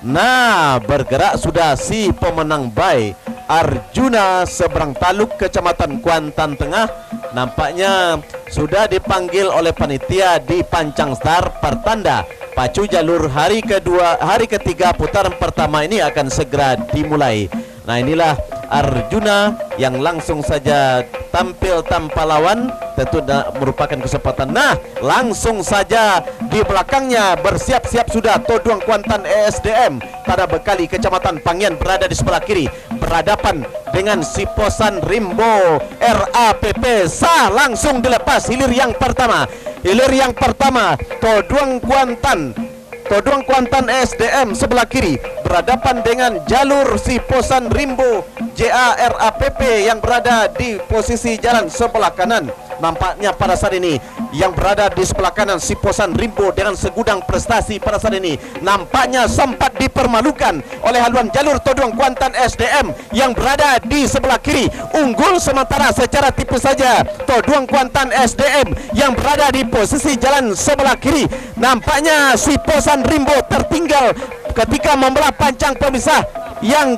Nah, bergerak sudah si pemenang by Arjuna Seberang Taluk, Kecamatan Kuantan Tengah. Nampaknya sudah dipanggil oleh panitia di Pancang Star. Pertanda pacu jalur hari ketiga putaran pertama ini akan segera dimulai. Nah, inilah Arjuna yang langsung saja tampil tanpa lawan, tentu merupakan kesempatan. Nah, langsung saja di belakangnya bersiap-siap sudah Toduang Kuantan ESDM pada Bekali Kecamatan Panggian berada di sebelah kiri berhadapan dengan Siposan Rimbo RAPP. Langsung dilepas hilir yang pertama. Toduang Kuantan ESDM sebelah kiri berhadapan dengan jalur Siposan Rimbo JARAPP yang berada di posisi jalan sebelah kanan. Nampaknya pada saat ini yang berada di sebelah kanan Siposan Rimbo dengan segudang prestasi pada saat ini nampaknya sempat dipermalukan oleh haluan jalur Toduang Kuantan SDM yang berada di sebelah kiri. Unggul sementara secara tipis saja Toduang Kuantan SDM yang berada di posisi jalan sebelah kiri. Nampaknya Siposan Rimbo tertinggal ketika membelah pancang pemisah yang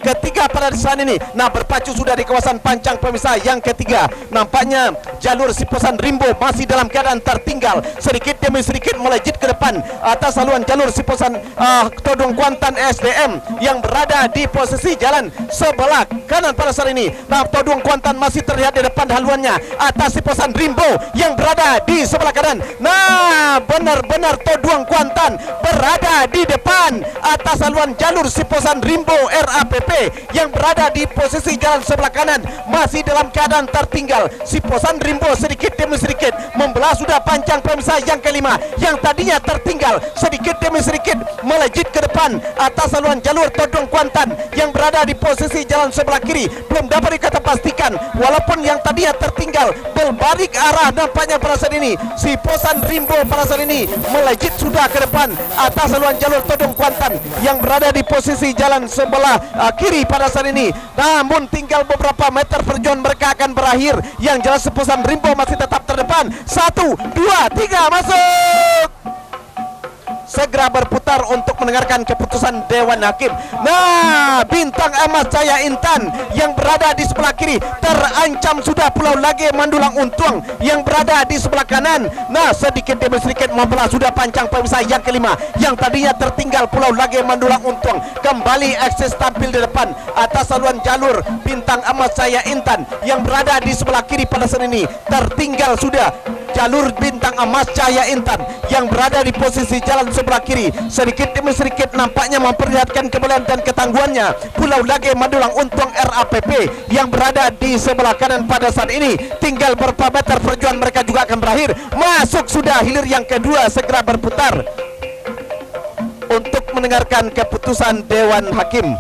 ketiga pada saat ini. Nah, berpacu sudah di kawasan pancang pemisah yang ketiga. Nampaknya jalur Siposan Rimbo masih dalam keadaan tertinggal, sedikit demi sedikit melejit ke depan atas haluan jalur Siposan Toduang Kuantan SDM yang berada di posisi jalan sebelah kanan pada saat ini. Nah, Toduang Kuantan masih terlihat di depan haluannya atas Siposan Rimbo yang berada di sebelah kanan. Nah, benar-benar Toduang Kuantan berada di depan atas haluan jalur Siposan Rimbo RAPP yang berada di posisi jalan sebelah kanan masih dalam keadaan tertinggal. Siposan Rimbo sedikit demi sedikit membelah sudah pancang pemisah yang kelima yang tadinya tertinggal, sedikit demi sedikit melejit ke depan atas haluan jalur Toduang Kuantan yang berada di posisi jalan sebelah kiri. Belum dapat dikata pastikan walaupun yang tadinya tertinggal berbalik arah. Nampaknya pada saat ini Siposan Rimbo pada saat ini melejit sudah ke depan atas haluan jalur Toduang Kuantan yang berada di posisi jalan sebelah kiri pada saat ini. Namun tinggal beberapa meter perjuangan mereka akan berakhir. Yang jelas Siposan Rimbo masih tetap terdepan. 1, 2, 3 masuk. Segera berputar untuk mendengarkan keputusan Dewan Hakim. Nah, Bintang Emas Jaya Intan yang berada di sebelah kiri terancam sudah Pulau Lage Mandulang Untuang yang berada di sebelah kanan. Nah, sedikit demi sedikit membelah sudah pancang pemisah yang kelima yang tadinya tertinggal Pulau Lage Mandulang Untuang kembali eksis tampil di depan atas haluan jalur Bintang Emas Jaya Intan yang berada di sebelah kiri pada saat ini. Tertinggal sudah jalur Bintang Emas Cahaya Intan yang berada di posisi jalan sebelah kiri. Sedikit demi sedikit nampaknya memperlihatkan kebelian dan ketangguhannya Pulau Lage Mandulang Untuang RAPP yang berada di sebelah kanan pada saat ini. Tinggal beberapa meter perjuangan mereka juga akan berakhir. Masuk sudah hilir yang kedua. Segera berputar untuk mendengarkan keputusan Dewan Hakim.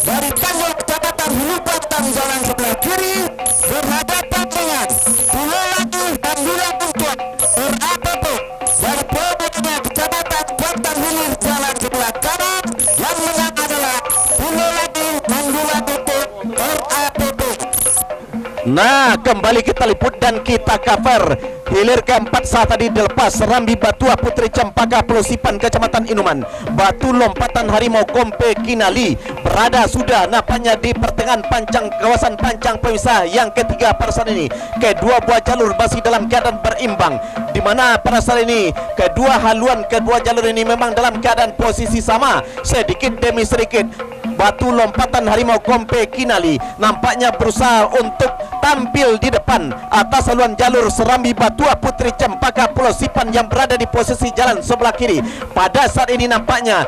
Dari Tanggul Kecamatan Hulu Batang jalan sebelah kiri berhadapan dengan Pulau Lagi Mandulang Untuang RAPP. Dari Pulau Kecamatan Kuantan Hilir jalan sebelah kanan yang menang adalah Pulau Lagi Mandulang Untuang RAPP. Nah, kembali kita liput dan kita cover hilir keempat saat tadi dilepas Serambi Batua Putri Cempaka Pulau Sipan Kecamatan Inuman. Batu Lompatan Harimau Kompe Kinali berada sudah nampaknya di pertengahan pancang kawasan pancang pemisah yang ketiga pada saat ini. Kedua buah jalur masih dalam keadaan berimbang, di mana pada saat ini kedua jalur ini memang dalam keadaan posisi sama. Sedikit demi sedikit Batu Lompatan Harimau Kompe Kinali nampaknya berusaha untuk tampil di depan atas haluan jalur Serambi Batua Putri Cempaka Pulau Sipan yang berada di posisi jalan sebelah kiri. Pada saat ini nampaknya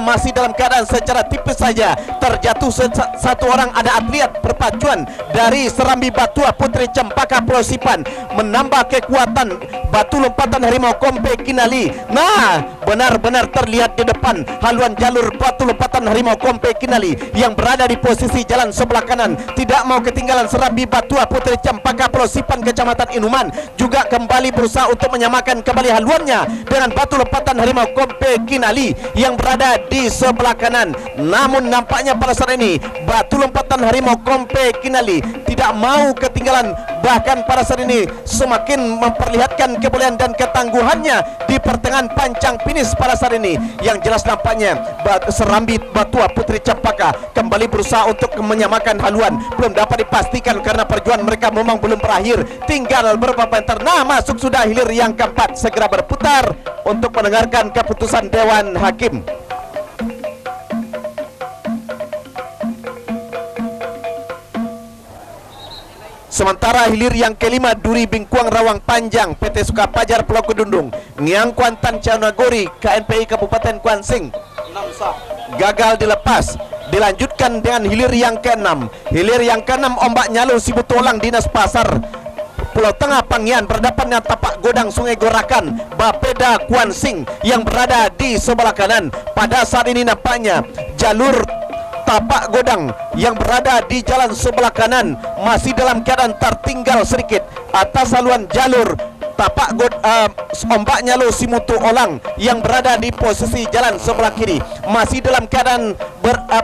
masih dalam keadaan secara tipis saja terjatuh satu orang. Ada atlet perpacuan dari Serambi Batua Putri Cempaka Pulau Sipan menambah kekuatan batu lompatan harimau Kompe Kinali. Nah, benar-benar terlihat di depan haluan jalur batu lompatan harimau Kompe Kinali yang berada di posisi jalan sebelah kanan. Tidak mau ketinggalan Serabi Batua Putri Cempaka Pulau Sipan Kecamatan Inuman juga kembali berusaha untuk menyamakan kembali haluannya dengan batu lompatan harimau Kompe Kinali yang berada di sebelah kanan. Namun nampaknya pada saat ini batu lompatan harimau Kompe Kinali tidak mau ketinggalan, bahkan pada saat ini semakin memperlihatkan kebolehan dan ketangguhannya di pertengahan pancang finish pada saat ini. Yang jelas nampaknya Serambi Batua Putri Cempaka kembali berusaha untuk menyamakan haluan. Belum dapat dipastikan karena perjuangan mereka memang belum berakhir, tinggal beberapa meter. Nah, masuk sudah hilir yang keempat, segera berputar untuk mendengarkan keputusan Dewan Hakim. Sementara hilir yang kelima, Duri Bingkuang Rawang Panjang PT Sukapajar Pulau Kedundung, Niang Kuantan Canagori KNPI Kabupaten Kuansing gagal dilepas. Dilanjutkan dengan hilir yang keenam. Hilir yang keenam, Ombak Nyalu Sibutulang Dinas Pasar Pulau Tengah Panggian berhadapan dengan Tapak Godang Sungai Gorakan Bapeda Kuansing yang berada di sebelah kanan. Pada saat ini nampaknya jalur Tapak Godang yang berada di jalan sebelah kanan masih dalam keadaan tertinggal sedikit atas haluan jalur Ombak Nyalu Simutu Olang yang berada di posisi jalan sebelah kiri. Masih dalam keadaan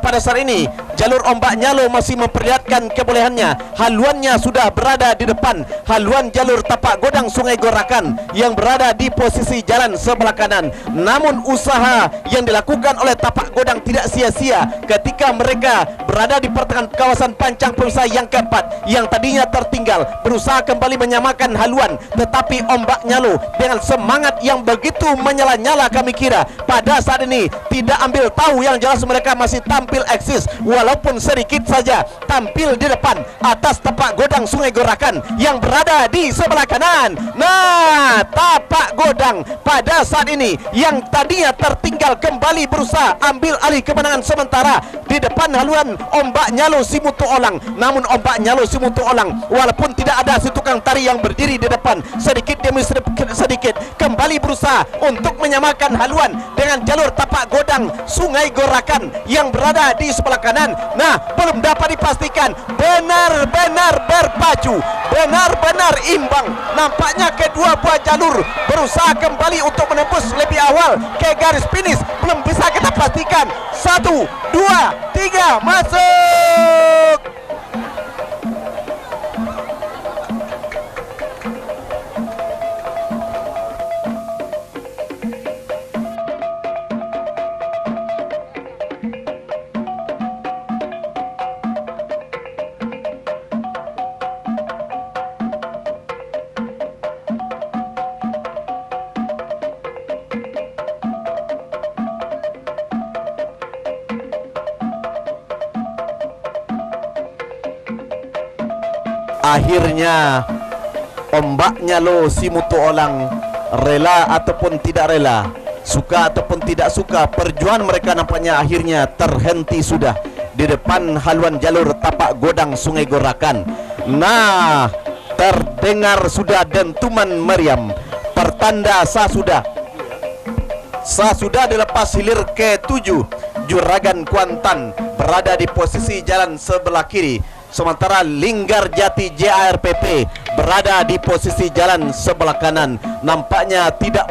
pada saat ini jalur Ombak Nyalu masih memperlihatkan kebolehannya. Haluannya sudah berada di depan haluan jalur Tapak Godang Sungai Gorakan yang berada di posisi jalan sebelah kanan. Namun usaha yang dilakukan oleh Tapak Godang tidak sia-sia ketika mereka berada di pertengahan kawasan pancang pemisah yang keempat yang tadinya tertinggal, berusaha kembali menyamakan haluan. Tetapi Ombak Nyalu dengan semangat yang begitu menyala-nyala, kami kira pada saat ini tidak ambil tahu, yang jelas mereka masih tampil eksis walaupun sedikit saja tampil di depan atas Tapak Godang Sungai Gorakan yang berada di sebelah kanan. Nah, Tapak Godang pada saat ini yang tadinya tertinggal kembali berusaha ambil alih kemenangan sementara di depan haluan Ombak Nyalu Simutu Olang. Namun Ombak Nyalu Simutu Olang walaupun tidak ada si tukang tari yang berdiri di depan, sedikit demi sedikit kembali berusaha untuk menyamakan haluan dengan jalur Tapak Godang Sungai Gorakan yang berada di sebelah kanan. Nah, belum dapat dipastikan, benar-benar berpacu, benar-benar imbang. Nampaknya kedua buah jalur berusaha kembali untuk menembus lebih awal ke garis finish. Belum bisa kita pastikan. 1, 2, 3, masuk. Akhirnya Ombak Nyalu Simutu Olang rela ataupun tidak rela, suka ataupun tidak suka, perjuangan mereka nampaknya akhirnya terhenti sudah di depan haluan jalur Tapak Godang Sungai Gorakan. Nah, terdengar sudah dentuman meriam, pertanda sah sudah dilepas hilir ke-7. Juragan Kuantan berada di posisi jalan sebelah kiri, sementara Linggar Jati JARPP berada di posisi jalan sebelah kanan. Nampaknya tidak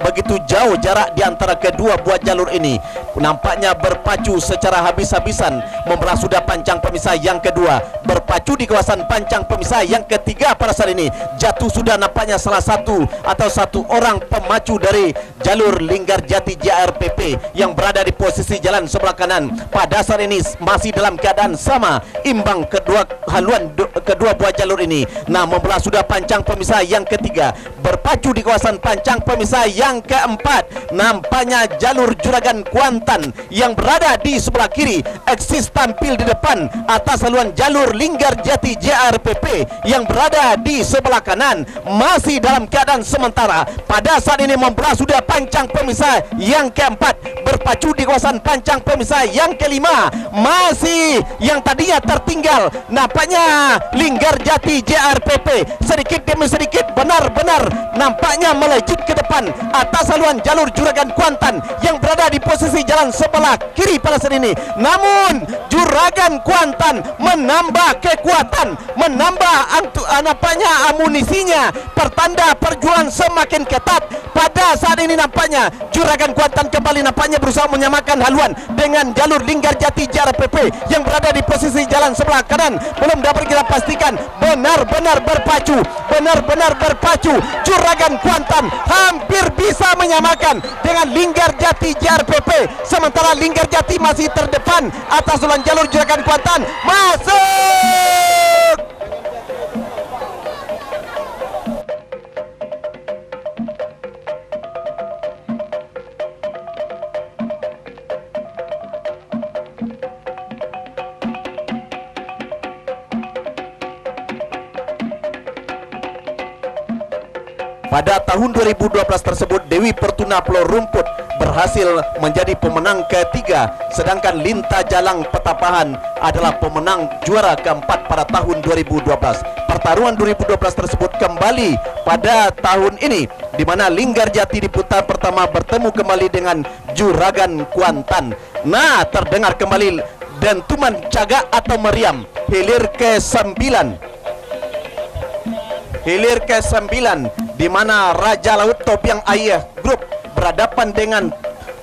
begitu jauh jarak di antara kedua buah jalur ini. Nampaknya berpacu secara habis-habisan membelah sudah pancang pemisah yang kedua, berpacu di kawasan pancang pemisah yang ketiga. Pada saat ini jatuh sudah nampaknya salah satu atau satu orang pemacu dari jalur Linggar Jati JARPP yang berada di posisi jalan sebelah kanan. Pada saat ini masih dalam keadaan sama, imbang kedua haluan kedua buah jalur ini. Nah, membelah sudah pancang pemisah yang ketiga, berpacu di kawasan pancang pemisah yang keempat. Nampaknya jalur Juragan Kuantan Kuantan yang berada di sebelah kiri eksis tampil di depan atas haluan jalur Linggarjati JRPP yang berada di sebelah kanan masih dalam keadaan sementara. Pada saat ini membelah sudah pancang pemisah yang keempat, berpacu di kawasan pancang pemisah yang kelima. Masih yang tadinya tertinggal nampaknya Linggarjati JRPP sedikit demi sedikit benar-benar nampaknya melejit ke depan atas haluan jalur Juragan Kuantan yang berada di posisi jalan sebelah kiri pada saat ini. Namun Juragan Kuantan menambah kekuatan, menambah nampaknya amunisinya, pertanda perjuangan semakin ketat. Pada saat ini nampaknya Juragan Kuantan kembali nampaknya berusaha menyamakan haluan dengan jalur Linggarjati JRPP yang berada di posisi jalan sebelah kanan. Belum dapat kita pastikan, benar-benar berpacu, Juragan Kuantan hampir bisa menyamakan dengan Linggarjati JRPP, sementara Linggarjati masih terdepan atas haluan jalur Juragan Kuantan. Masuk! Pada tahun 2012 tersebut Dewi Pertuna Pulau Rumput berhasil menjadi pemenang ketiga, sedangkan Linta Jalang Petapahan adalah pemenang juara keempat pada tahun 2012. Pertarungan 2012 tersebut kembali pada tahun ini, di mana Linggarjati di putaran pertama bertemu kembali dengan Juragan Kuantan. Nah, terdengar kembali dentuman cagak atau meriam hilir ke-9, di mana Raja Laut Tobiang Ayah Group berhadapan dengan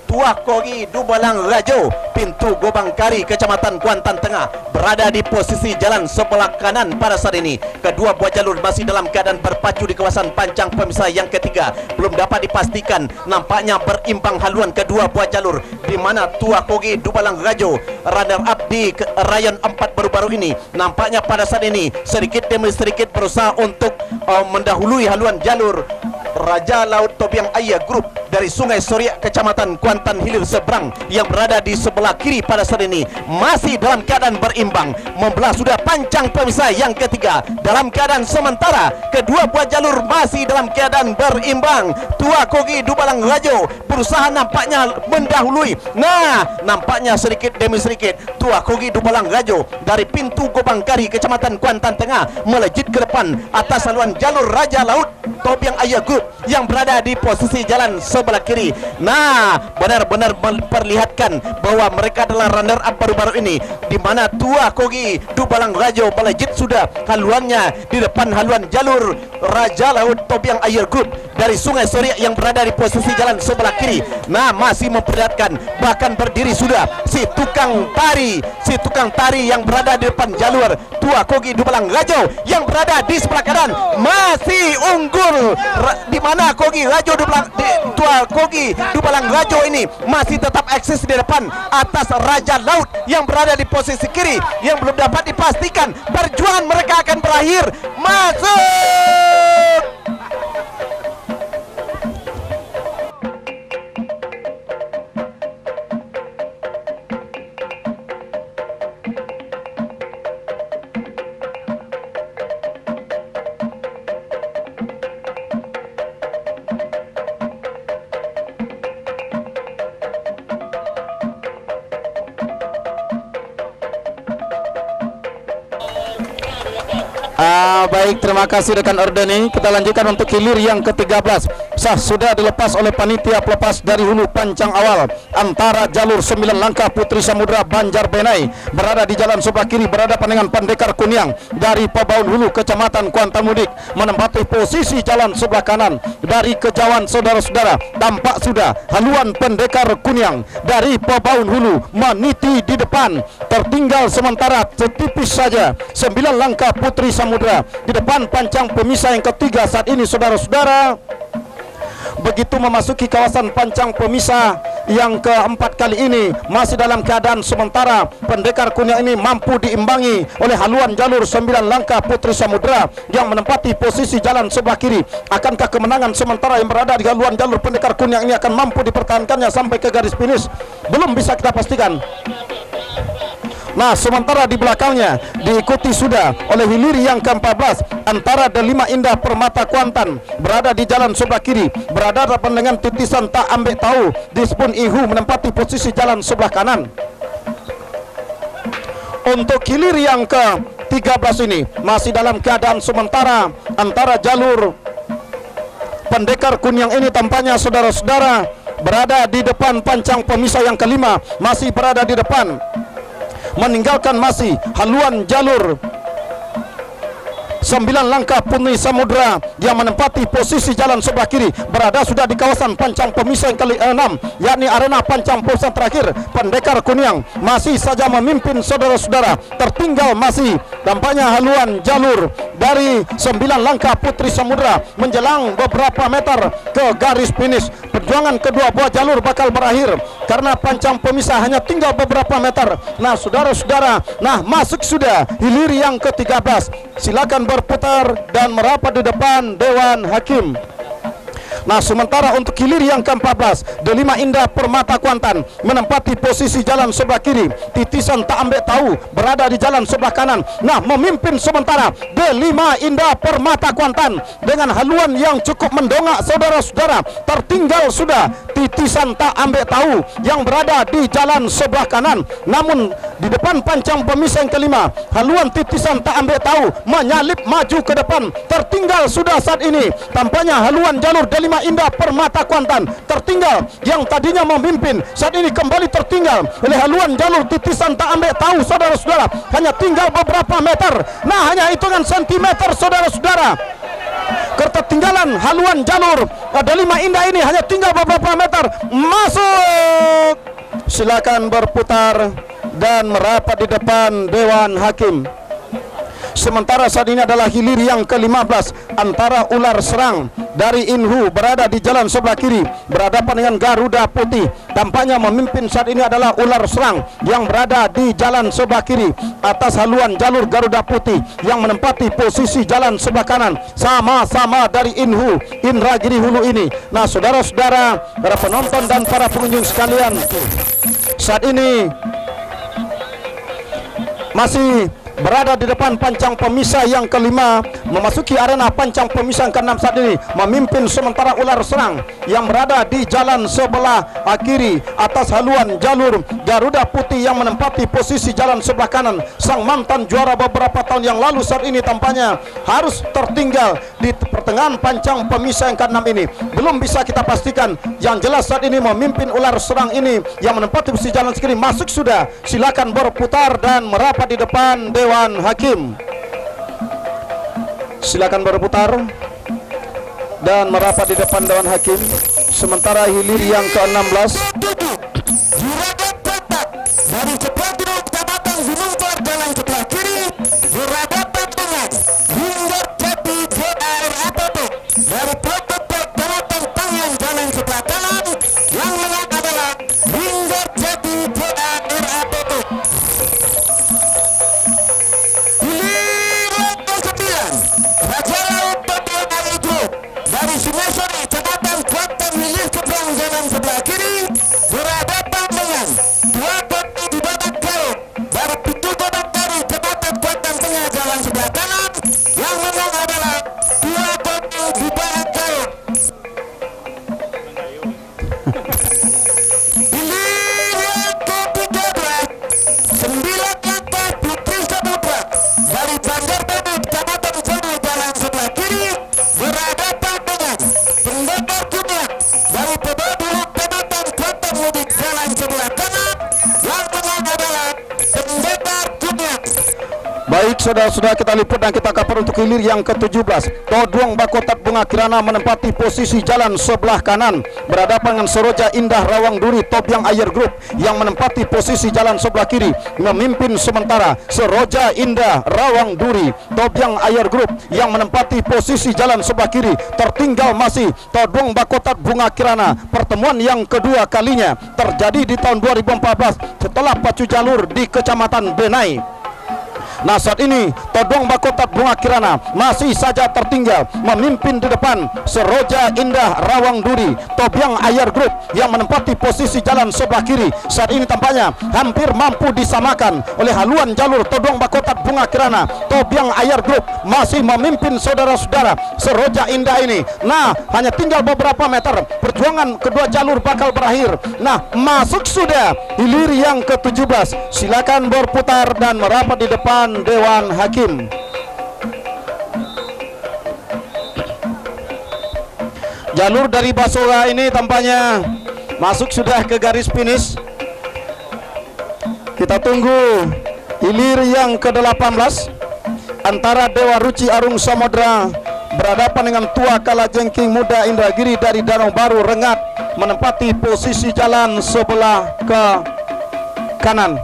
Tua Kogi Dubalang Rajo pintu Gobang Kari Kecamatan Kuantan Tengah berada di posisi jalan sebelah kanan pada saat ini. Kedua buah jalur masih dalam keadaan berpacu di kawasan pancang pemisah yang ketiga. Belum dapat dipastikan, nampaknya berimbang haluan kedua buah jalur, di mana Tua Kogi Dubalang Rajo runner up di rayon 4 baru-baru ini nampaknya pada saat ini sedikit demi sedikit berusaha untuk mendahului haluan jalur Raja Laut Tobiang Ayah Group dari Sungai Soriak Kecamatan Kuantan Hilir Seberang yang berada di sebelah kiri pada saat ini masih dalam keadaan berimbang. Membelah sudah pancang pemisah yang ketiga dalam keadaan sementara. Kedua buah jalur masih dalam keadaan berimbang. Tua Kogi Dubalang Rajo berusaha nampaknya mendahului. Nah, nampaknya sedikit demi sedikit Tua Kogi Dubalang Rajo dari pintu Gobang Kari Kecamatan Kuantan Tengah melejit ke depan atas haluan jalur Raja Laut Tobiang Ayah Group yang berada di posisi jalan sebelah kiri. Nah, benar-benar memperlihatkan bahwa mereka adalah runner up baru-baru ini, di mana Tua Kogi Dubalang Rajo melejit sudah haluannya di depan haluan jalur Raja Laut Tobiang Ayah Group dari Sungai Soriak yang berada di posisi jalan sebelah kiri. Nah, masih memperlihatkan, bahkan berdiri sudah si tukang tari yang berada di depan jalur Tua Kogi Dubalang Rajo yang berada di sebelah kanan masih unggul, di mana Tua Kogi Dubalang Rajo ini masih tetap eksis di depan atas Raja Laut yang berada di posisi kiri yang belum dapat dipastikan perjuangan mereka akan berakhir. Masuk! Baik, terima kasih rekan Ordeni. Kita lanjutkan untuk hilir yang ke-13. Sudah dilepas oleh panitia pelepas dari hulu pancang awal antara jalur 9 langkah Putri Samudra Banjarbenai berada di jalan sebelah kiri berhadapan dengan Pendekar Kuniang dari Pebaun Hulu Kecamatan Kuantan Mudik menempati posisi jalan sebelah kanan. Dari kejauhan saudara-saudara tampak sudah haluan Pendekar Kuniang dari Pebaun Hulu meniti di depan. Tertinggal sementara setipis saja 9 langkah Putri Samudra di depan pancang pemisah yang ketiga saat ini saudara-saudara. begitu memasuki kawasan pancang pemisah yang keempat kali ini masih dalam keadaan sementara. Pendekar Kuningan ini mampu diimbangi oleh haluan jalur 9 langkah Putri Samudra yang menempati posisi jalan sebelah kiri. Akankah kemenangan sementara yang berada di haluan jalur Pendekar Kuningan ini akan mampu dipertahankannya sampai ke garis finish? Belum bisa kita pastikan. Nah, sementara di belakangnya diikuti sudah oleh hilir yang ke-14 antara Delima Indah Permata Kuantan berada di jalan sebelah kiri, berhadapan dengan Titisan Tak Ambek Tahu di Spun Ihu menempati posisi jalan sebelah kanan. Untuk hilir yang ke-13 ini masih dalam keadaan sementara antara jalur Pendekar Kuningan ini tampaknya saudara-saudara berada di depan pancang pemisah yang kelima, masih berada di depan, meninggalkan masih haluan jalur 9 langkah Putri Samudra yang menempati posisi jalan sebelah kiri, berada sudah di kawasan pancang pemisah yang ke-6, yakni arena pancang pemisah terakhir. Pendekar Kuningan masih saja memimpin saudara-saudara, tertinggal masih tampaknya haluan jalur dari 9 langkah Putri Samudra menjelang beberapa meter ke garis finish. Perjuangan kedua buah jalur bakal berakhir karena pancang pemisah hanya tinggal beberapa meter. Nah, saudara-saudara, nah masuk sudah hilir yang ke-13. Silakan berputar dan merapat di depan Dewan Hakim. Nah, sementara untuk hilir yang ke-14, Delima Indah Permata Kuantan menempati posisi jalan sebelah kiri. Titisan Tak Ambek Tahu berada di jalan sebelah kanan. Nah, memimpin sementara Delima Indah Permata Kuantan dengan haluan yang cukup mendongak saudara-saudara. Tertinggal sudah Titisan Tak Ambek Tahu yang berada di jalan sebelah kanan. Namun di depan pancang pemisah yang kelima, haluan Titisan Tak Ambek Tahu menyalip maju ke depan. Tertinggal sudah saat ini tampaknya haluan jalur Delima Indah Permata Kuantan, tertinggal yang tadinya memimpin saat ini kembali tertinggal oleh haluan jalur Titisan Tak Ambek Tahu saudara-saudara. Hanya tinggal beberapa meter, nah hanya hitungan sentimeter saudara-saudara. Ketertinggalan haluan jalur Delima Indah ini hanya tinggal beberapa meter. Masuk, silakan berputar dan merapat di depan Dewan Hakim. Sementara saat ini adalah hilir yang ke-15 antara Ular Serang dari Inhu berada di jalan sebelah kiri berhadapan dengan Garuda Putih. Tampaknya memimpin saat ini adalah Ular Serang yang berada di jalan sebelah kiri atas haluan jalur Garuda Putih yang menempati posisi jalan sebelah kanan, sama-sama dari Inhu Indragiri Hulu ini. Nah, saudara-saudara, para penonton dan para pengunjung sekalian, saat ini masih berada di depan pancang pemisah yang kelima, memasuki arena pancang pemisah yang ke-6 saat ini. Memimpin sementara Ular Serang yang berada di jalan sebelah kiri atas haluan jalur Garuda Putih yang menempati posisi jalan sebelah kanan. Sang mantan juara beberapa tahun yang lalu saat ini tampaknya harus tertinggal di pertengahan pancang pemisah yang ke-6 ini. Belum bisa kita pastikan. Yang jelas saat ini memimpin Ular Serang ini yang menempati posisi jalan kiri. Masuk sudah, silakan berputar dan merapat di depan Dewan Hakim. Silakan berputar dan merapat di depan Dewan Hakim. Sementara hilir yang ke-16 dari Ceplatu Kecamatan Gunung Kelar jalan sebelah kiri berhadapan dengan Winggir Jati JARAPP dari Protokol Kecamatan Tangan jalan sebelah kanan. Yang menang adalah Winggir Jati JARAPP. Raja Laut Total Ali Group dari Sungai Sore Kecamatan Kuantan hilir seberang jalan sebelah kiri berhadapan dengan dua kaki di badan Baik saudara-saudara, kita liput dan kita kapal untuk hilir yang ke-17. Toduang Bakotat Bunga Kirana menempati posisi jalan sebelah kanan berhadapan dengan Seroja Indah Rawang Duri Tobyang Ayer Group yang menempati posisi jalan sebelah kiri. Memimpin sementara Seroja Indah Rawang Duri Tobyang Ayer Group yang menempati posisi jalan sebelah kiri. Tertinggal masih Toduang Bakotat Bunga Kirana. Pertemuan yang kedua kalinya terjadi di tahun 2014 setelah pacu jalur di Kecamatan Benai. Nah, saat ini Toduang Bakotat Bunga Kirana masih saja tertinggal, memimpin di depan Seroja Indah Rawang Duri Tobyang Ayer Group yang menempati posisi jalan sebelah kiri. Saat ini tampaknya hampir mampu disamakan oleh haluan jalur Toduang Bakotat Bunga Kirana. Tobyang Ayer Group masih memimpin saudara-saudara Seroja Indah ini. Nah, hanya tinggal beberapa meter, perjuangan kedua jalur bakal berakhir. Nah, masuk sudah hilir yang ke-17. Silakan berputar dan merapat di depan Dewan Hakim. Jalur dari Basora ini tampaknya masuk sudah ke garis finish. Kita tunggu hilir yang ke-18 antara Dewa Ruci Arung Samudra berhadapan dengan Tua Kalajengking Muda Indragiri dari Danau Baru Rengat menempati posisi jalan sebelah ke kanan.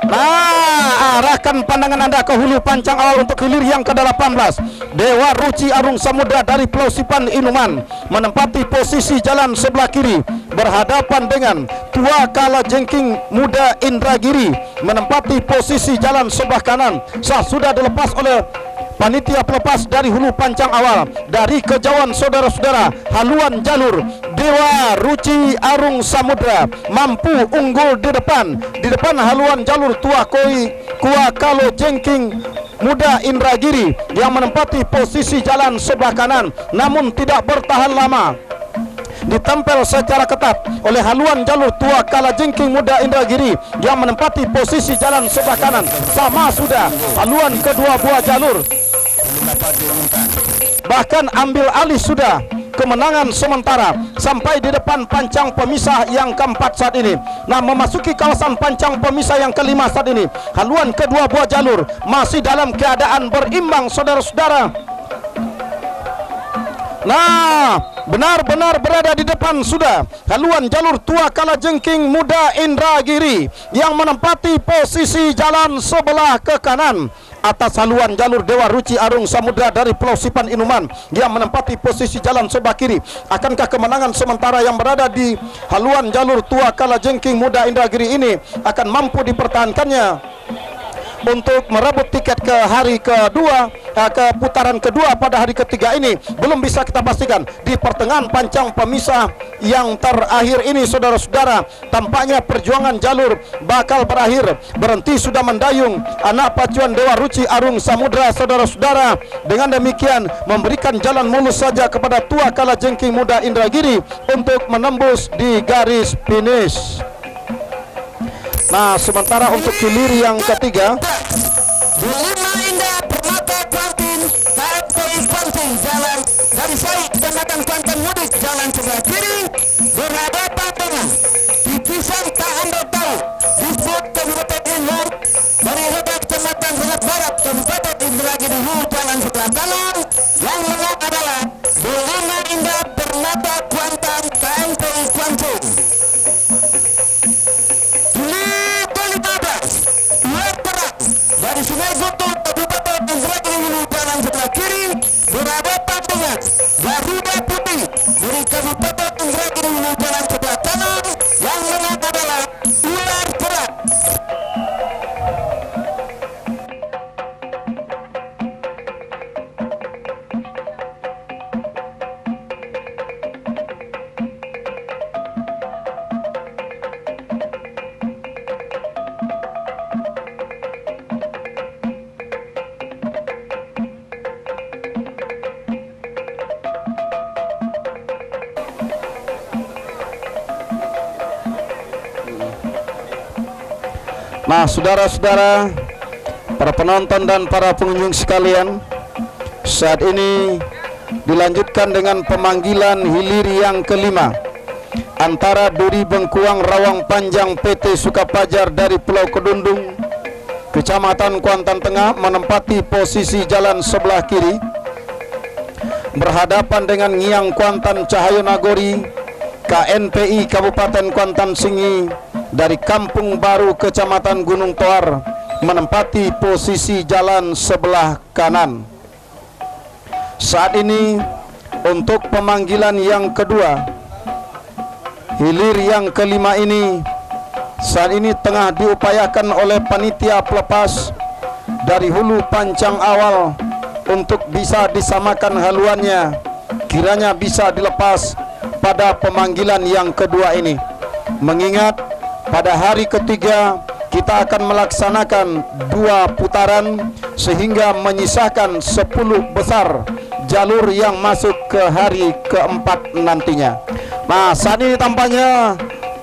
Nah, arahkan pandangan Anda ke hulu pancang awal untuk hilir yang ke-18. Dewa Ruci Arung Samudra dari Pulau Sipan Inuman menempati posisi jalan sebelah kiri berhadapan dengan Tua Kalajengking Muda Indragiri menempati posisi jalan sebelah kanan. Sudah dilepas oleh panitia pelepas dari hulu pancang awal. Dari kejauhan saudara-saudara, haluan jalur Dewa Ruci Arung Samudra mampu unggul di depan haluan jalur Tua Kalajengking Muda Indragiri yang menempati posisi jalan sebelah kanan, namun tidak bertahan lama. Ditempel secara ketat oleh haluan jalur Tua Kalajengking Muda Indragiri yang menempati posisi jalan sebelah kanan. Sama sudah haluan kedua buah jalur, bahkan ambil alih sudah kemenangan sementara sampai di depan pancang pemisah yang keempat saat ini. Nah, memasuki kawasan pancang pemisah yang kelima saat ini, haluan kedua buah jalur masih dalam keadaan berimbang saudara-saudara. Nah, benar-benar berada di depan sudah haluan jalur Tua Kalajengking Muda Indragiri yang menempati posisi jalan sebelah ke kanan. Atas haluan jalur Dewa Ruci Arung Samudra dari Pulau Sipan Inuman yang menempati posisi jalan sebelah kiri. Akankah kemenangan sementara yang berada di haluan jalur Tua Kalajengking Muda Indragiri ini akan mampu dipertahankannya untuk merebut tiket ke hari kedua, ke putaran kedua pada hari ketiga ini? Belum bisa kita pastikan. Di pertengahan pancang pemisah yang terakhir ini saudara-saudara, tampaknya perjuangan jalur bakal berakhir. Berhenti sudah mendayung anak pacuan Dewa Ruci Arung Samudra saudara-saudara. Dengan demikian memberikan jalan mulus saja kepada Tua Kalajengking Muda Indragiri untuk menembus di garis finish. Nah, sementara untuk hilir yang ketiga, Delima Indah Permata Kuantin KFPI Kuantin jalan dari Said Kecamatan Kuantin Mudik jalan sebelah kiri berhadapan dengan Titisan Tak Anda Tahu Disebut Kabupaten Indra dari Hebat Kecamatan Rengat Barat Kabupaten Indragiri jalan sebelah kanan. Yang menang adalah Delima Indah Permata Kuantin KFPI Kuantin. Dari Sungai Goto Kabupaten Indragiri jalan sebelah kiri berhadapan dengan Garuda Putih dari Kabupaten Indragiri jalan sebelah kanan. Yang menang adalah Ular Perak. nah saudara-saudara, Para penonton dan para pengunjung sekalian, saat ini dilanjutkan dengan pemanggilan hilir yang kelima antara Duri Bengkuang Rawang Panjang PT Sukapajar dari Pulau Kedundung, Kecamatan Kuantan Tengah, menempati posisi jalan sebelah kiri berhadapan dengan Ngiang Kuantan Cahyo Nagori KNPI Kabupaten Kuantan Singi dari Kampung Baru Kecamatan Gunung Toar, menempati posisi jalan sebelah kanan. Saat ini untuk pemanggilan yang kedua, hilir yang kelima ini saat ini tengah diupayakan oleh panitia pelepas dari hulu pancang awal untuk bisa disamakan haluannya, kiranya bisa dilepas pada pemanggilan yang kedua ini. Mengingat pada hari ketiga kita akan melaksanakan 2 putaran sehingga menyisakan 10 besar jalur yang masuk ke hari keempat nantinya. Nah, saat ini tampaknya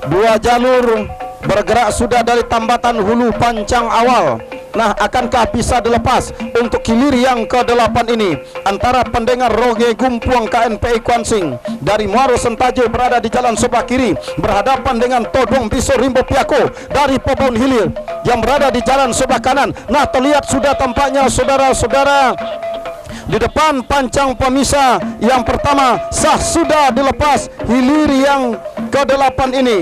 2 jalur bergerak sudah dari tambatan hulu pancang awal. Nah, akankah bisa dilepas untuk hilir yang ke-8 ini antara pendengar Roge Gumpuang KNPI Kuansing dari Muaro Sentaje berada di jalan sebelah kiri berhadapan dengan Todong Biso Rimbo Piako dari Pobon Hilir yang berada di jalan sebelah kanan. Nah, terlihat sudah tampaknya saudara-saudara di depan pancang pemisah yang pertama sudah dilepas hilir yang ke-8 ini.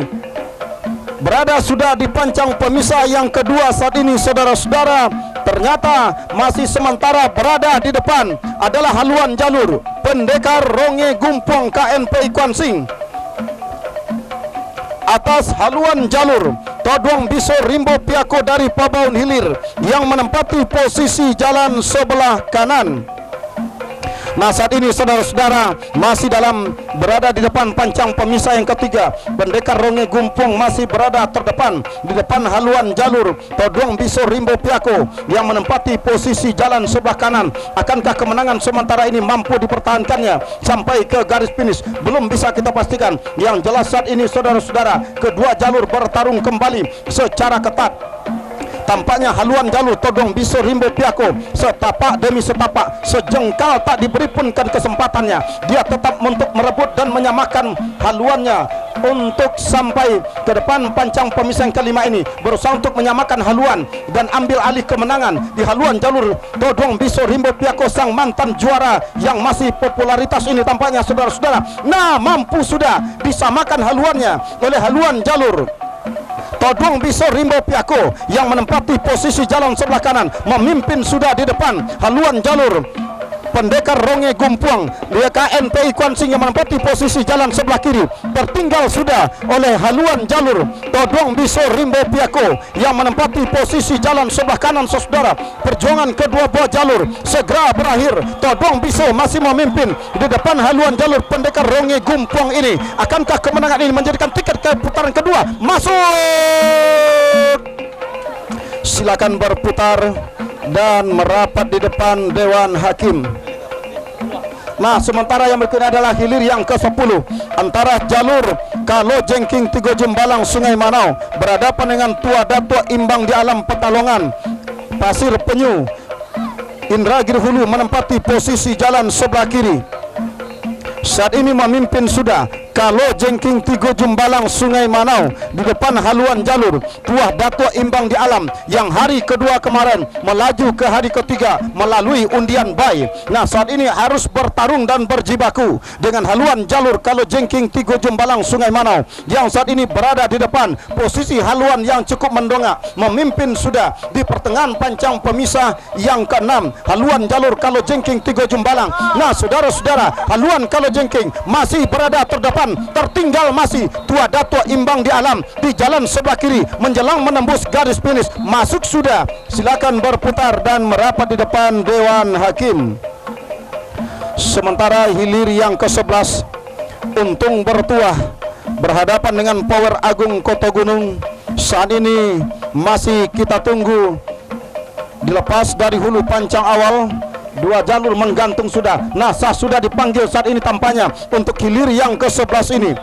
Berada sudah di pancang pemisah yang kedua saat ini, saudara-saudara. Ternyata masih sementara berada di depan adalah haluan jalur pendekar Ronge Gumpuang KNPI Kuansing. Atas haluan jalur Todong Biso Rimbo Piako dari Pabaun Hilir yang menempati posisi jalan sebelah kanan. Nah, saat ini saudara-saudara masih berada di depan pancang pemisah yang ketiga. Pendekar Ronge Gumpuang masih berada terdepan di depan haluan jalur Todong Biso Rimbo Piako yang menempati posisi jalan sebelah kanan. Akankah kemenangan sementara ini mampu dipertahankannya sampai ke garis finish? Belum bisa kita pastikan. Yang jelas saat ini saudara-saudara, kedua jalur bertarung kembali secara ketat. Tampaknya haluan jalur Todong Biso Rimbo Piako setapak demi setapak, sejengkal tak diberi pun kesempatannya. Dia tetap untuk merebut dan menyamakan haluannya untuk sampai ke depan pancang pemisah yang kelima ini, berusaha untuk menyamakan haluan dan ambil alih kemenangan di haluan jalur Todong Biso Rimbo Piako, sang mantan juara yang masih popularitas ini tampaknya saudara-saudara. Nah, mampu sudah disamakan haluannya oleh haluan jalur Todong Biso Rimbo Piako yang menempati posisi jalan sebelah kanan, memimpin sudah di depan haluan jalur pendekar Ronge Gumpuang KNPI Kuansing yang menempati posisi jalan sebelah kiri. Tertinggal sudah oleh haluan jalur Todong Biso Rimbo Piako yang menempati posisi jalan sebelah kanan. Saudara, perjuangan kedua buah jalur segera berakhir. Todong Biso masih memimpin di depan haluan jalur pendekar Ronge Gumpuang ini. Akankah kemenangan ini menjadikan tiket ke putaran kedua? Masuk! Silakan berputar dan merapat di depan Dewan Hakim. Nah, sementara yang berikutnya adalah hilir yang ke-10 antara jalur Kalo Jengking Tigo Jembalang Sungai Manau berhadapan dengan Tua Datua Imbang di Alam Petalongan Pasir Penyu. Indragiri Hulu menempati posisi jalan sebelah kiri. Saat ini memimpin sudah Kalo Jengking Tigo Jembalang Sungai Manau di depan haluan jalur Tuah Datua Imbang di Alam yang hari kedua kemarin melaju ke hari ketiga melalui undian bay. Nah, saat ini harus bertarung dan berjibaku dengan haluan jalur Kalo Jengking Tigo Jembalang Sungai Manau yang saat ini berada di depan posisi haluan yang cukup mendongak, memimpin sudah di pertengahan pancang pemisah yang ke-6 haluan jalur Kalo Jengking Tigo Jembalang. Nah, saudara-saudara, haluan Kalo Jengking masih berada terdepan. Tertinggal masih Tua Datua Imbang di Alam di jalan sebelah kiri menjelang menembus garis finish. Masuk sudah. Silakan berputar dan merapat di depan Dewan Hakim. Sementara hilir yang ke-11 Untung Bertuah berhadapan dengan Power Agung Kota Gunung. Saat ini masih kita tunggu dilepas dari hulu pancang awal. 2 jalur menggantung sudah. Nah, sudah dipanggil saat ini tampaknya untuk hilir yang ke-11 ini.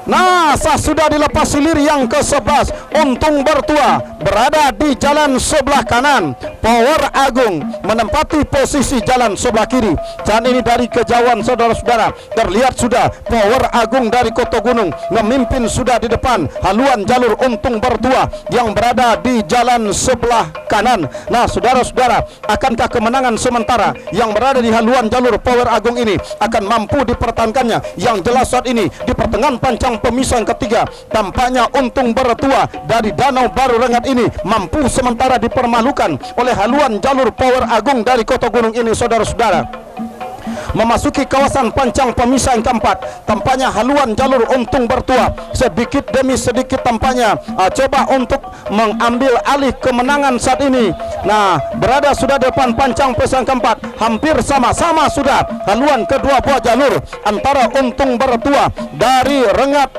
Nah, sudah dilepas hilir yang ke-11. Untung Bertua berada di jalan sebelah kanan. Power Agung menempati posisi jalan sebelah kiri. Dan ini dari kejauhan saudara-saudara terlihat sudah Power Agung dari Kota Gunung memimpin sudah di depan haluan jalur Untung Bertua yang berada di jalan sebelah kanan. Nah, saudara-saudara, akankah kemenangan sementara yang berada di haluan jalur Power Agung ini akan mampu dipertahankannya? Yang jelas saat ini di pertengahan pancang pemisah yang ketiga, tampaknya Untung Bertua dari Danau Baru Rengat ini mampu sementara dipermalukan oleh haluan jalur Power Agung dari Kota Gunung ini, saudara-saudara. Memasuki kawasan pancang pemisah yang keempat, tampaknya haluan jalur Untung Bertua sedikit demi sedikit tampaknya coba untuk mengambil alih kemenangan saat ini. Nah, berada sudah depan pancang pemisah yang keempat, hampir sama-sama sudah haluan kedua buah jalur antara Untung Bertua dari Rengat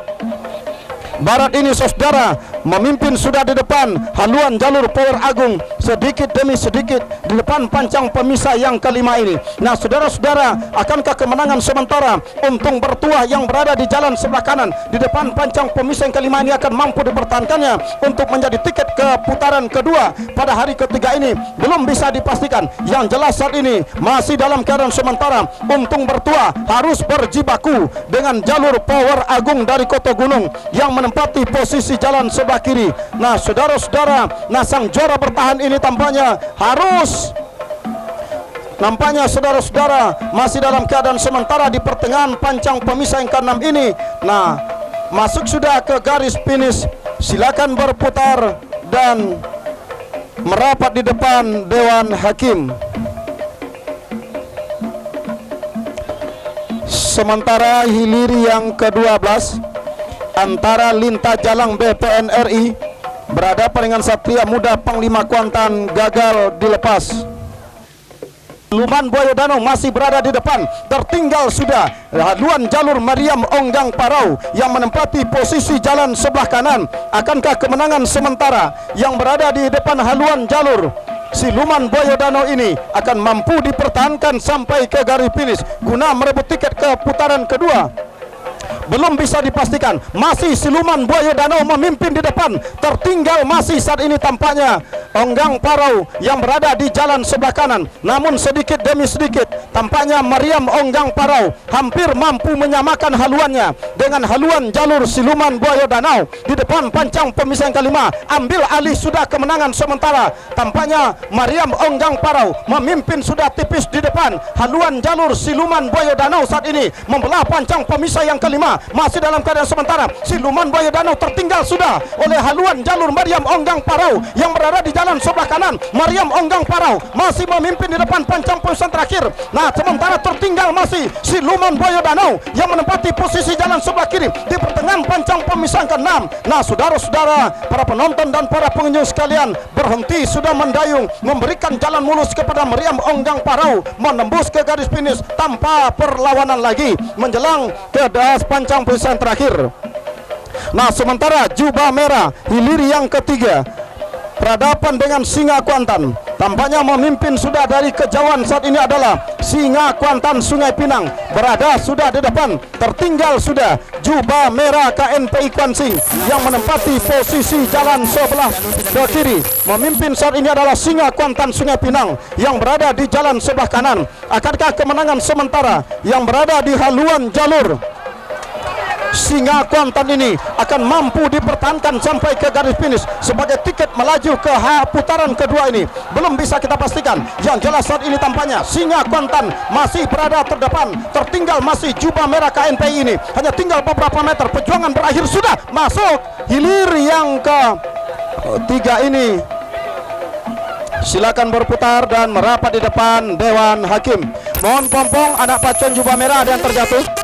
Barat ini, saudara, memimpin sudah di depan haluan jalur Power Agung sedikit demi sedikit di depan pancang pemisah yang kelima ini. Nah, saudara-saudara, akankah kemenangan sementara Untung Bertua yang berada di jalan sebelah kanan di depan pancang pemisah yang kelima ini akan mampu dipertahankannya untuk menjadi tiket ke putaran kedua pada hari ketiga ini? Belum bisa dipastikan. Yang jelas saat ini masih dalam keadaan sementara Untung Bertua harus berjibaku dengan jalur Power Agung dari Kota Gunung yang menempati posisi jalan sebelah kiri. Nah, saudara-saudara, nah sang juara bertahan ini tampaknya saudara-saudara masih dalam keadaan sementara di pertengahan pancang pemisah yang ke-6 ini. Nah, masuk sudah ke garis finish. Silakan berputar dan merapat di depan Dewan Hakim. Sementara hilir yang ke-12 antara Linta Jalang BPN RI berhadapan dengan Satria Muda Panglima Kuantan gagal dilepas. Luman Buaya Danau masih berada di depan, tertinggal sudah haluan jalur Mariam Onggang Parau yang menempati posisi jalan sebelah kanan. Akankah kemenangan sementara yang berada di depan haluan jalur Siluman Buaya Danau ini akan mampu dipertahankan sampai ke garis finish guna merebut tiket ke putaran kedua? Belum bisa dipastikan. Masih Siluman Buaya Danau memimpin di depan. Tertinggal masih saat ini tampaknya Onggang Parau yang berada di jalan sebelah kanan. Namun sedikit demi sedikit tampaknya Mariam Onggang Parau hampir mampu menyamakan haluannya dengan haluan jalur Siluman Buaya Danau di depan pancang pemisah yang kelima. Ambil alih sudah kemenangan sementara. Tampaknya Mariam Onggang Parau memimpin sudah tipis di depan haluan jalur Siluman Buaya Danau saat ini membelah pancang pemisah yang kelima. Masih dalam keadaan sementara Siluman Buaya Danau tertinggal sudah oleh haluan jalur Mariam Onggang Parau yang berada di jalan sebelah kanan. Mariam Onggang Parau masih memimpin di depan pancang pemisah terakhir. Nah, sementara tertinggal masih Siluman Buaya Danau yang menempati posisi jalan sebelah kiri di pertengahan pancang pemisah ke-6. Nah, saudara-saudara, para penonton dan para pengunjung sekalian, berhenti sudah mendayung, memberikan jalan mulus kepada Mariam Onggang Parau menembus ke garis finish tanpa perlawanan lagi menjelang ke pancang pemisah terakhir. Nah, sementara jubah merah hilir yang ketiga berhadapan dengan Singa Kuantan, tampaknya memimpin sudah dari kejauhan saat ini adalah Singa Kuantan Sungai Pinang, berada sudah di depan. Tertinggal sudah jubah merah KNPI Kuansing yang menempati posisi jalan sebelah ke kiri. Memimpin saat ini adalah Singa Kuantan Sungai Pinang yang berada di jalan sebelah kanan. Akankah kemenangan sementara yang berada di haluan jalur Singa Kuantan ini akan mampu dipertahankan sampai ke garis finish sebagai tiket melaju ke putaran kedua ini? Belum bisa kita pastikan. Yang jelas saat ini tampaknya Singa Kuantan masih berada terdepan. Tertinggal masih jubah merah KNPI ini. Hanya tinggal beberapa meter. Perjuangan berakhir sudah. Masuk hilir yang ketiga ini. Silakan berputar dan merapat di depan Dewan Hakim. Mohon pompong anak pacuan jubah merah ada yang terjatuh.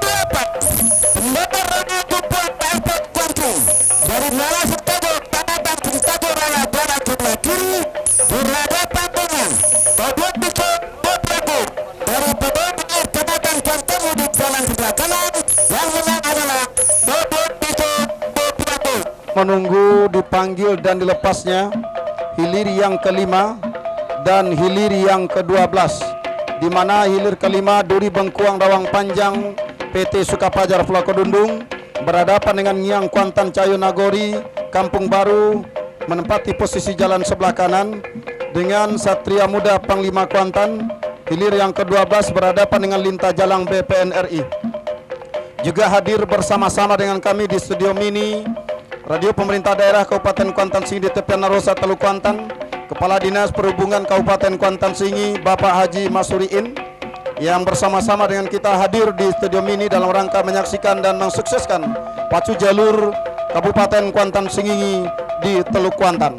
Dari Malas Setedo, Tanah dan Setedo Raya Barat sebelah kiri berhadapan dengan Tobot Biko Botrago dari PBNR Kecamatan Cantemu di jalan sebelah kanan. Yang menang adalah Tobot Biko Botrago. Menunggu dipanggil dan dilepasnya hilir yang kelima dan hilir yang ke-12, di mana hilir kelima Duri Bengkuang Dawang Panjang PT Sukapajar Pulau Kedundung berhadapan dengan Ngiang Kuantan Cahyo Nagori Kampung Baru menempati posisi jalan sebelah kanan dengan Satria Muda Panglima Kuantan. Hilir yang ke-12 berhadapan dengan Linta Jalang BPNRI. Juga hadir bersama-sama dengan kami di studio mini Radio Pemerintah Daerah Kabupaten Kuantan Singi di tepian Narosa Teluk Kuantan, Kepala Dinas Perhubungan Kabupaten Kuantan Singi Bapak Haji Masuriin, yang bersama-sama dengan kita hadir di studio mini dalam rangka menyaksikan dan mensukseskan pacu jalur Kabupaten Kuantan Singi di Teluk Kuantan.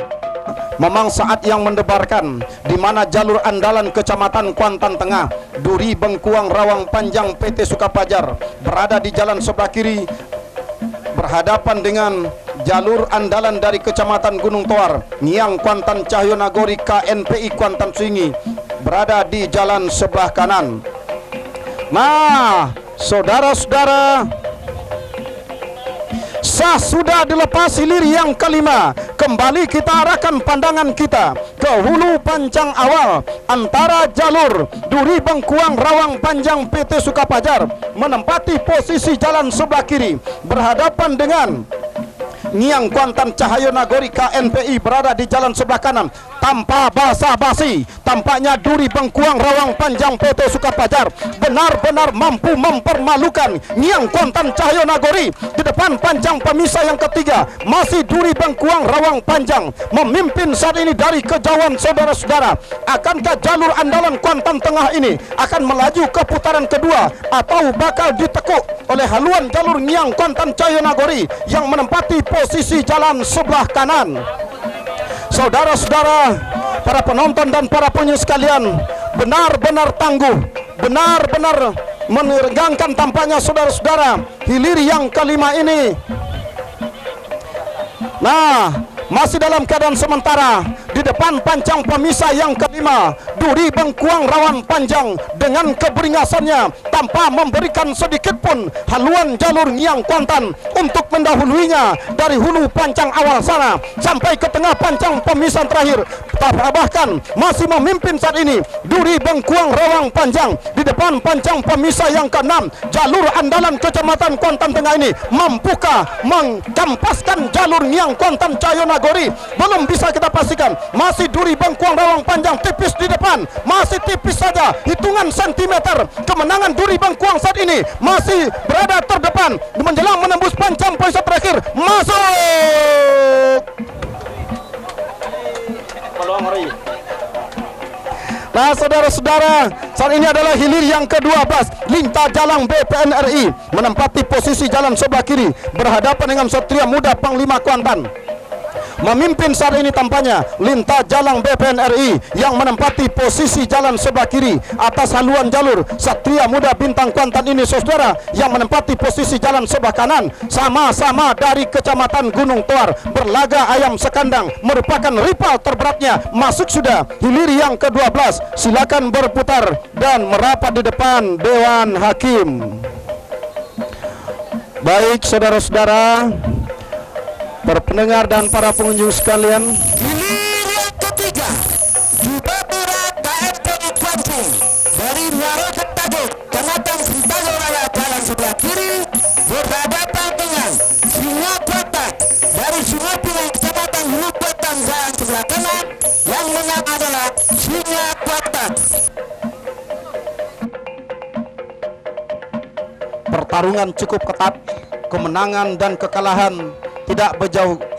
Memang saat yang mendebarkan di mana jalur andalan Kecamatan Kuantan Tengah, Duri Bengkuang Rawang Panjang PT Sukapajar berada di jalan sebelah kiri berhadapan dengan jalur andalan dari Kecamatan Gunung Toar, Ngiang Kuantan Cahyo Nagori KNPI Kuantan Singi berada di jalan sebelah kanan. Nah, saudara-saudara, sah sudah dilepas hilir yang kelima. Kembali kita arahkan pandangan kita ke hulu pancang awal antara jalur Duri Bengkuang Rawang Panjang PT Sukapajar menempati posisi jalan sebelah kiri berhadapan dengan Ngiang Kuantan Cahyo Nagori KNPI berada di jalan sebelah kanan. Tanpa basa-basi, tampaknya Duri Bengkuang Rawang Panjang PT Sukapajar benar-benar mampu mempermalukan Ngiang Kuantan Cahyo Nagori di depan pancang pemisah yang ketiga. Masih Duri Bengkuang Rawang Panjang memimpin saat ini dari kejauhan, saudara-saudara. Akankah jalur andalan Kuantan Tengah ini akan melaju ke putaran kedua atau bakal ditekuk oleh haluan jalur Ngiang Kuantan Cahyo Nagori yang menempati posisi jalan sebelah kanan? Saudara-saudara, para penonton dan para penonton sekalian, benar-benar tangguh, benar-benar menegangkan tampaknya saudara-saudara hilir yang kelima ini. Nah, masih dalam keadaan sementara di depan pancang pemisah yang kelima, Duri Bengkuang Rawang Panjang dengan keberingasannya tanpa memberikan sedikit pun haluan jalur Ngiang Kuantan untuk mendahuluinya dari hulu pancang awal sana sampai ke tengah pancang pemisah terakhir. Bahkan masih memimpin saat ini Duri Bengkuang Rawang Panjang di depan pancang pemisah yang ke-6. Jalur andalan Kecamatan Kuantan Tengah ini mampukah mengkampaskan jalur Ngiang Kuantan Cahyo Nagori? Belum bisa kita pastikan. Masih Duri Bengkuang Rawang Panjang tipis di depan, masih tipis saja, hitungan sentimeter. Kemenangan Duri Bengkuang saat ini masih berada terdepan menjelang menembus pancang poin terakhir. Masuk. Nah, saudara-saudara, saat ini adalah hilir yang ke-12. Linta Jalang BPNRI menempati posisi jalan sebelah kiri berhadapan dengan Satria Muda Panglima Kuantan. Memimpin saat ini tampaknya Linta Jalang BPNRI yang menempati posisi jalan sebelah kiri atas haluan jalur Satria Muda Bintang Kuantan ini, saudara, yang menempati posisi jalan sebelah kanan sama-sama dari Kecamatan Gunung Toar. Berlaga ayam sekandang merupakan rival terberatnya. Masuk sudah hilir yang ke-12. Silakan berputar dan merapat di depan Dewan Hakim. Baik, saudara-saudara, para pendengar dan para pengunjung sekalian, hilir yang ketiga di Bapuran KNPI Kuantan dari Muara Ketagok, Kecamatan Sintagor Raya jalan sebelah kiri berhadapan dengan Singa Kuantan dari Sungai Pinang Kecamatan Hulu Kuantan jalan sebelah kanan. Yang menang adalah Singa Kuantan. pertarungan cukup ketat, kemenangan dan kekalahan tidak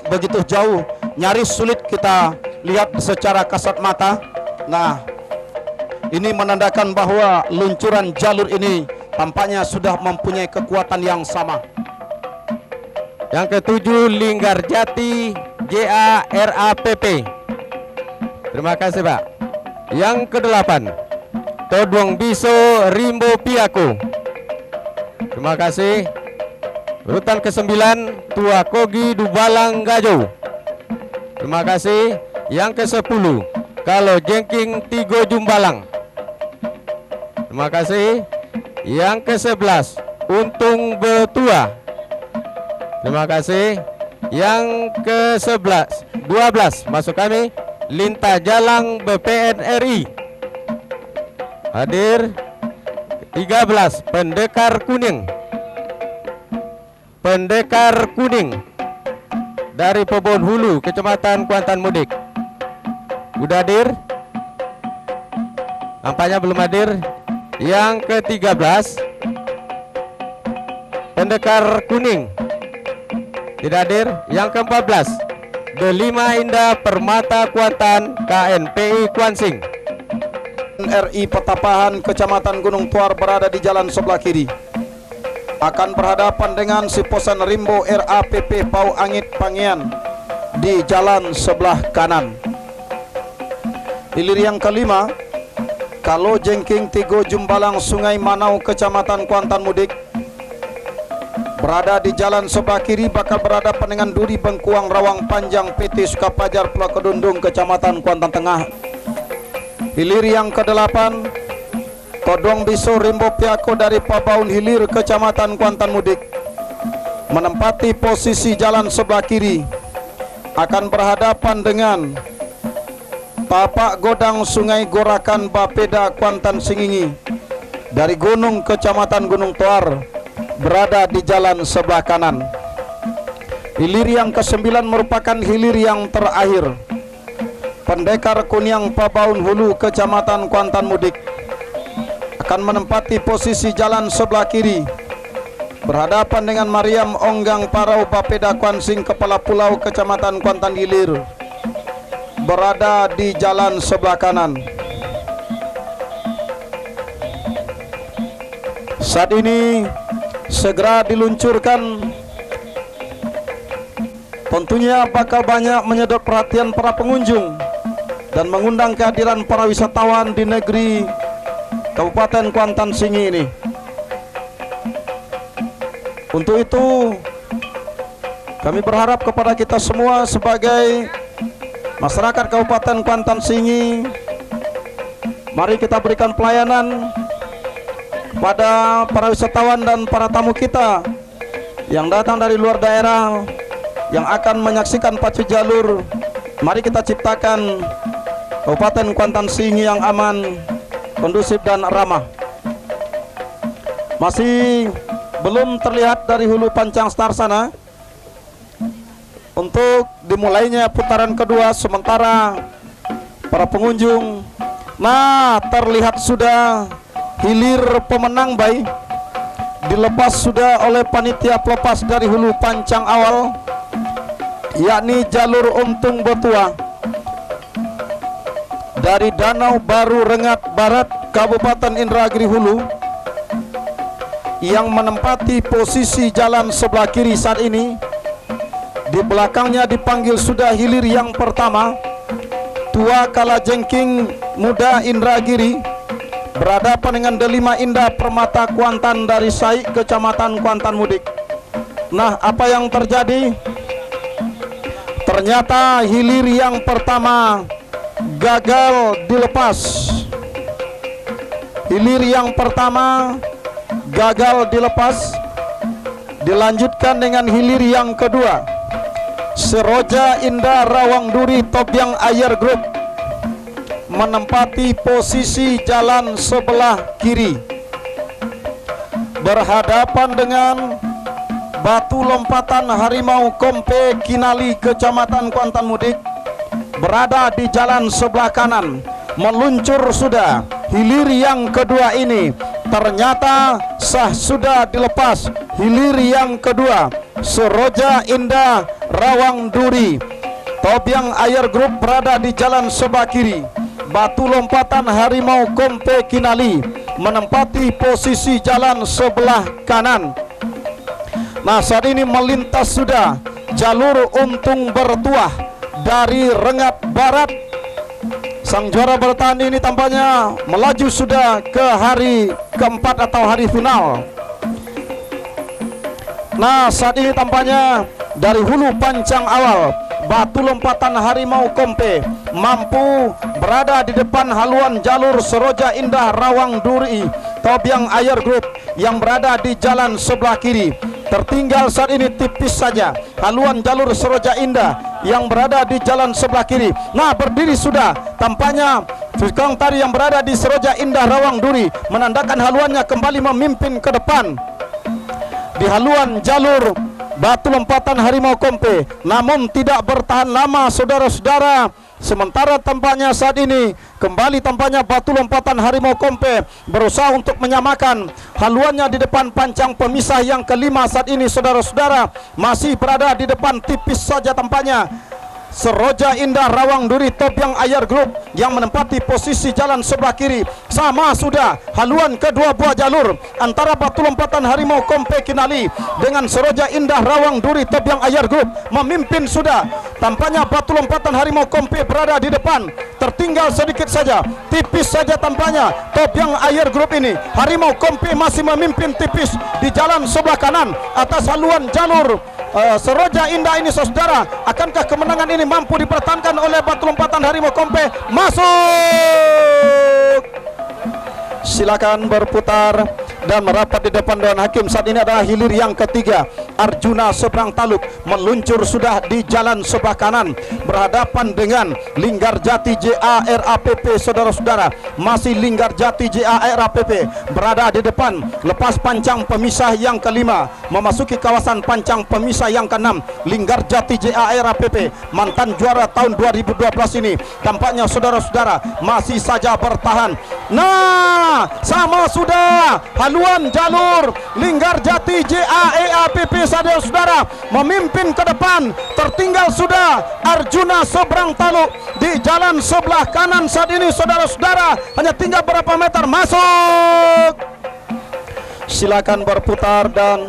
begitu jauh, nyaris sulit kita lihat secara kasat mata. Nah, ini menandakan bahwa luncuran jalur ini tampaknya sudah mempunyai kekuatan yang sama. Yang ke-7 Linggarjati JARAPP. Terima kasih, Pak. Yang ke-8 Todwong Biso Rimbo Piako. Terima kasih. Urutan ke-9 Tua Kogi Dubalang Gajo. Terima kasih. Yang ke-10 Kalau Jengking Tigo Jumbalang. Terima kasih. Yang ke-11 Untung Betua. Terima kasih. Yang ke-11 12 masuk kami Linta Jalang BPNRI. Hadir 13 Pendekar Kuning. Pendekar Kuning dari Pobon Hulu, Kecamatan Kuantan Mudik. Udah hadir? Nampaknya belum hadir. Yang ke-13 Pendekar Kuning tidak hadir. Yang ke-14 Delima Indah Permata Kuantan KNPI Kuansing. RI Petapahan Kecamatan Gunung Tuar berada di jalan sebelah kiri, akan berhadapan dengan Siposan Rimbo RAPP Pau Angit Pangian di jalan sebelah kanan. Hilir yang kelima Kalo Jengking Tigo Jumbalang Sungai Manau Kecamatan Kuantan Mudik berada di jalan sebelah kiri, bakal berhadapan dengan Duri Bengkuang Rawang Panjang PT Sukapajar Pulau Kedundung Kecamatan Kuantan Tengah. Hilir yang ke-8 Todong Biso Rimbo Piako dari Pabaun Hilir Kecamatan Kuantan Mudik menempati posisi jalan sebelah kiri, akan berhadapan dengan Tapak Godang Sungai Gorakan Bapeda Kuantan Singingi dari Gunung Kecamatan Gunung Tuar berada di jalan sebelah kanan. Hilir yang ke-9 merupakan hilir yang terakhir. Pendekar Kunyang Pabaun Hulu Kecamatan Kuantan Mudik akan menempati posisi jalan sebelah kiri, berhadapan dengan Mariam Onggang Parau Bapeda Kuansing Kepala Pulau Kecamatan Kuantan Hilir berada di jalan sebelah kanan. Saat ini segera diluncurkan, tentunya bakal banyak menyedot perhatian para pengunjung dan mengundang kehadiran para wisatawan di negeri Kabupaten Kuantan Singi ini. Untuk itu kami berharap kepada kita semua sebagai masyarakat Kabupaten Kuantan Singi, mari kita berikan pelayanan kepada para wisatawan dan para tamu kita yang datang dari luar daerah yang akan menyaksikan pacu jalur. Mari kita ciptakan Kabupaten Kuantan Singi yang aman, kondusif dan ramah. Masih belum terlihat dari Hulu Pancang Star sana untuk dimulainya putaran kedua, sementara para pengunjung terlihat sudah hilir pemenang bayi dilepas sudah oleh panitia pelepas dari Hulu Pancang awal, yakni jalur Untung Betua dari Danau Baru Rengat Barat Kabupaten Indragiri Hulu, yang menempati posisi jalan sebelah kiri saat ini. Di belakangnya dipanggil sudah hilir yang pertama Tua Kalajengking Muda Indragiri berhadapan dengan Delima Indah Permata Kuantan dari Saik Kecamatan Kuantan Mudik. Nah, apa yang terjadi? Ternyata hilir yang pertama gagal dilepas. Hilir yang pertama gagal dilepas. Dilanjutkan dengan hilir yang kedua. Seroja Indah Rawang Duri Tobyang Ayer Group menempati posisi jalan sebelah kiri, berhadapan dengan Batu Lompatan Harimau Kompe Kinali Kecamatan Kuantan Mudik berada di jalan sebelah kanan. Meluncur sudah hilir yang kedua ini, ternyata sudah dilepas hilir yang kedua. Seroja Indah Rawang Duri Tobyang Ayer Group berada di jalan sebelah kiri. Batu Lompatan Harimau Kompe Kinali menempati posisi jalan sebelah kanan. Nah, saat ini melintas sudah jalur Untung Bertuah dari Rengat Barat. Sang juara bertahan ini tampaknya melaju sudah ke hari keempat atau hari final. Nah, saat ini tampaknya dari Hulu Pancang awal Batu Lompatan Harimau Kompe mampu berada di depan haluan jalur Seroja Indah Rawang Duri Tobyang Ayer Group yang berada di jalan sebelah kiri. Tertinggal saat ini tipis saja haluan jalur Seroja Indah yang berada di jalan sebelah kiri. Nah, berdiri sudah tampaknya tukang tari yang berada di Seroja Indah Rawang Duri menandakan haluannya kembali memimpin ke depan di haluan jalur batu lompatan Harimau Kompe, namun tidak bertahan lama saudara-saudara. Sementara tampaknya saat ini kembali tampaknya batu lompatan Harimau Kompe berusaha untuk menyamakan haluannya di depan pancang pemisah yang kelima saat ini saudara-saudara. Masih berada di depan tipis saja tampaknya Seroja Indah Rawang Duri Tobyang Ayar Group yang menempati posisi jalan sebelah kiri. Sama sudah haluan kedua buah jalur antara batu lompatan Harimau Kompe Kinali dengan Seroja Indah Rawang Duri Tobyang Ayar Group memimpin sudah. Tampaknya batu lompatan Harimau Kompe berada di depan, tertinggal sedikit saja, tipis saja tampaknya Tobyang Ayar Group ini. Harimau Kompe masih memimpin tipis di jalan sebelah kanan atas haluan jalur Seroja Indah ini saudara. Akankah kemenangan ini mampu dipertahankan oleh batu lompatan Harimau Kompe? Masuk, silakan berputar dan merapat di depan Dewan Hakim. Saat ini adalah hilir yang ketiga. Arjuna Seberang Taluk meluncur sudah di jalan sebelah kanan berhadapan dengan Linggarjati JARAPP saudara-saudara. Masih Linggarjati JARAPP berada di depan. Lepas pancang pemisah yang kelima memasuki kawasan pancang pemisah yang keenam, Linggarjati JARAPP mantan juara tahun 2012 ini tampaknya saudara-saudara masih saja bertahan. Nah, sama sudah haluan jalur Linggarjati JARAPP saudara-saudara memimpin ke depan. Tertinggal sudah Arjuna Seberang Taluk di jalan sebelah kanan saat ini saudara-saudara. Hanya tinggal berapa meter. Masuk, silakan berputar dan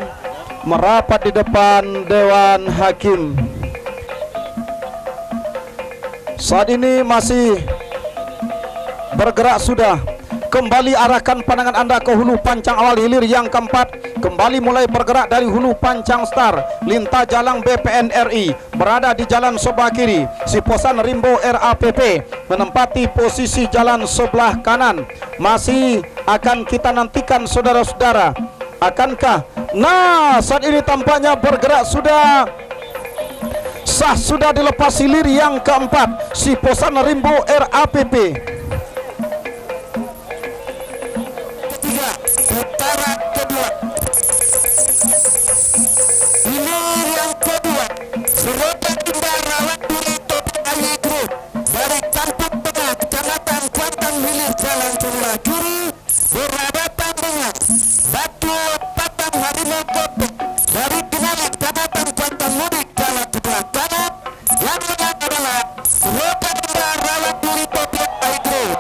merapat di depan Dewan Hakim. Saat ini masih bergerak sudah. Kembali arahkan pandangan Anda ke hulu pancang awal hilir yang keempat. Kembali mulai bergerak dari hulu pancang star. Lintah Jalang BPN RI berada di jalan sebelah kiri. Siposan Rimbo RAPP menempati posisi jalan sebelah kanan. Masih akan kita nantikan saudara-saudara. Akankah? Nah, saat ini tampaknya bergerak sudah. Sah sudah dilepas hilir yang keempat. Siposan Rimbo RAPP. Putaran kedua, hilir yang kedua, Seroja Indah Rawang Duri Tobyang Ayar Group dari Kampung Tengah, Kecamatan Kuantan Hilir Jalan sebelah kiri berhadapan dengan batu lompatan Harimau Kompe dari Kinali, Kecamatan Kuantan Mudik Jalan sebelah kanan. Yang menang adalah Seroja Indah Rawang Duri Tobyang Ayar Group.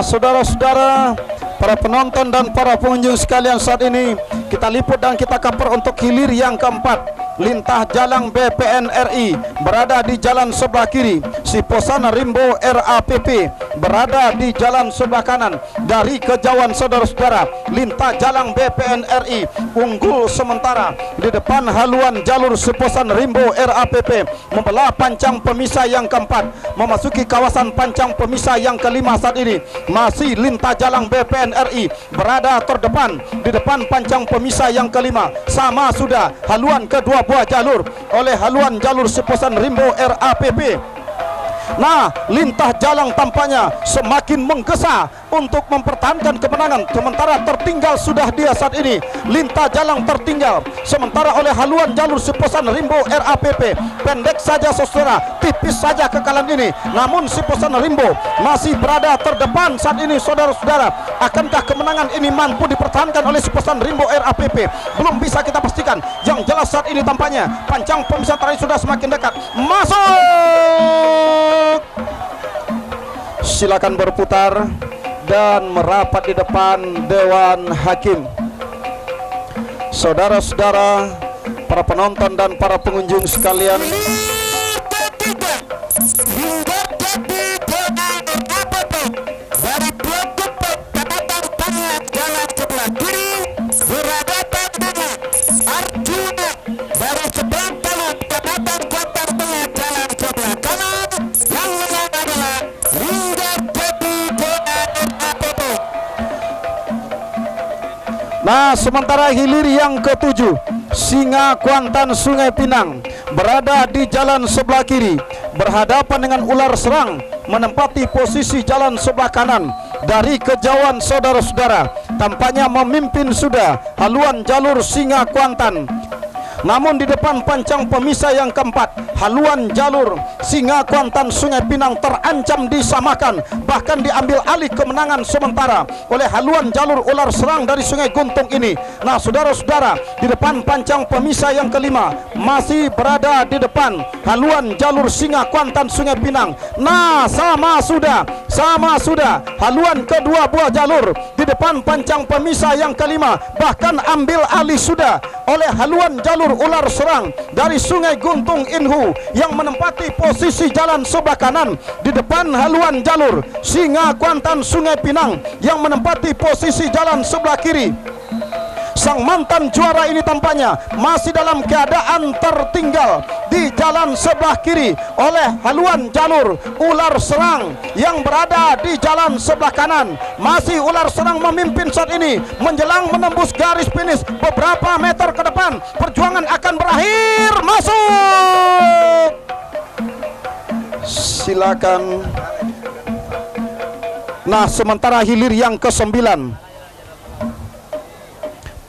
Saudara-saudara, para penonton dan para pengunjung sekalian, saat ini kita liput dan kita cover untuk hilir yang keempat. Lintah Jalang BPN RI berada di jalan sebelah kiri. Siposan Rimbo RAPP berada di jalan sebelah kanan. Dari kejauhan saudara-saudara, Lintah Jalang BPN RI unggul sementara di depan haluan jalur Siposan Rimbo RAPP membelah pancang pemisah yang keempat memasuki kawasan pancang pemisah yang kelima. Saat ini masih Lintah Jalang BPN RI berada terdepan di depan pancang pemisah yang kelima. Sama sudah haluan kedua buah jalur oleh haluan jalur Siposan Rimbo RAPP. Nah, Lintah Jalang tampaknya semakin menggesa untuk mempertahankan kemenangan. Sementara tertinggal sudah dia saat ini. Lintah Jalang tertinggal sementara oleh haluan jalur Siposan Rimbo RAPP. Pendek saja saudara, tipis saja kekalahan ini. Namun Siposan Rimbo masih berada terdepan saat ini saudara-saudara. Akankah kemenangan ini mampu dipertahankan oleh Siposan Rimbo RAPP? Belum bisa kita pastikan. Yang jelas saat ini tampaknya pancang pemisah terakhir sudah semakin dekat. Masuk, silakan berputar dan merapat di depan Dewan Hakim. Saudara-saudara, para penonton dan para pengunjung sekalian, dari Blok Kupet, Kecamatan Pangat, jalan sebelah kiri berhadapan dengan Arjuna dari Seberang Taluk, Kecamatan Kuantan Tengah, jalan sebelah kanan. Yang menang adalah Linggarjati JARAPP. nah, sementara hilir yang ketujuh, Singa Kuantan Sungai Pinang berada di jalan sebelah kiri berhadapan dengan Ular Serang menempati posisi jalan sebelah kanan. Dari kejauhan saudara-saudara, tampaknya memimpin sudah haluan jalur Singa Kuantan. Namun di depan pancang pemisah yang keempat, haluan jalur Singa Kuantan Sungai Pinang terancam disamakan, bahkan diambil alih kemenangan sementara oleh haluan jalur Ular Serang dari Sungai Guntung ini. Nah, saudara-saudara, di depan pancang pemisah yang kelima masih berada di depan haluan jalur Singa Kuantan Sungai Pinang. Nah, sama sudah haluan kedua buah jalur di depan pancang pemisah yang kelima, bahkan ambil alih sudah oleh haluan jalur Ular Serang dari Sungai Guntung Inhu yang menempati posisi jalan sebelah kanan di depan haluan jalur Singa Kuantan Sungai Pinang yang menempati posisi jalan sebelah kiri. Sang mantan juara ini tampaknya masih dalam keadaan tertinggal di jalan sebelah kiri oleh haluan jalur Ular Serang yang berada di jalan sebelah kanan. Masih Ular Serang memimpin saat ini menjelang menembus garis finish beberapa meter ke depan. Perjuangan akan berakhir. Masuk. Silakan. Nah, sementara hilir yang ke-9,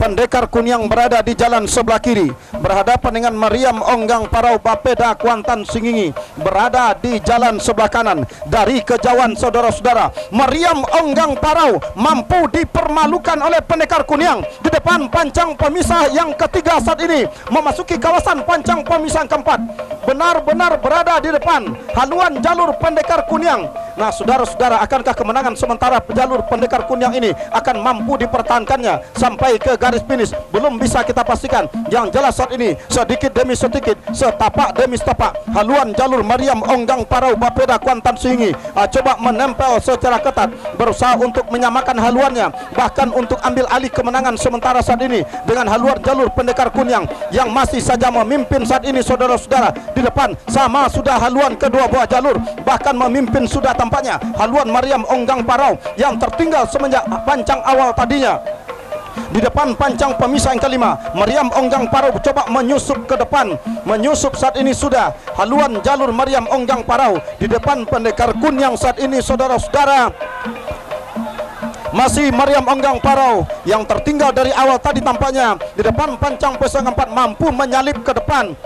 Pendekar Kuniang berada di jalan sebelah kiri berhadapan dengan Mariam Onggang Parau Bapeda Kuantan Singingi berada di jalan sebelah kanan. Dari kejauhan saudara-saudara, Mariam Onggang Parau mampu dipermalukan oleh Pendekar Kuniang di depan pancang pemisah yang ketiga saat ini memasuki kawasan pancang pemisah keempat. Benar-benar berada di depan haluan jalur Pendekar Kuniang. Nah, saudara-saudara, akankah kemenangan sementara jalur Pendekar Kuniang ini akan mampu dipertahankannya sampai ke garis finish? Belum bisa kita pastikan. Yang jelas saat ini sedikit demi sedikit, setapak demi setapak, haluan jalur Mariam Onggang Parau Bapeda Kuantan Singingi coba menempel secara ketat, berusaha untuk menyamakan haluannya, bahkan untuk ambil alih kemenangan sementara saat ini dengan haluan jalur Pendekar Kuniang yang masih saja memimpin saat ini. Saudara-saudara, di depan sama sudah haluan kedua buah jalur, bahkan memimpin sudah tampaknya haluan Mariam Onggang Parau yang tertinggal semenjak pancang awal tadinya. Di depan pancang pemisah yang kelima, Mariam Onggang Parau coba menyusup ke depan. Menyusup saat ini sudah haluan jalur Mariam Onggang Parau di depan Pendekar Kuniang saat ini. Saudara-saudara, masih Mariam Onggang Parau yang tertinggal dari awal tadi tampaknya di depan pancang pemisah keempat mampu menyalip ke depan.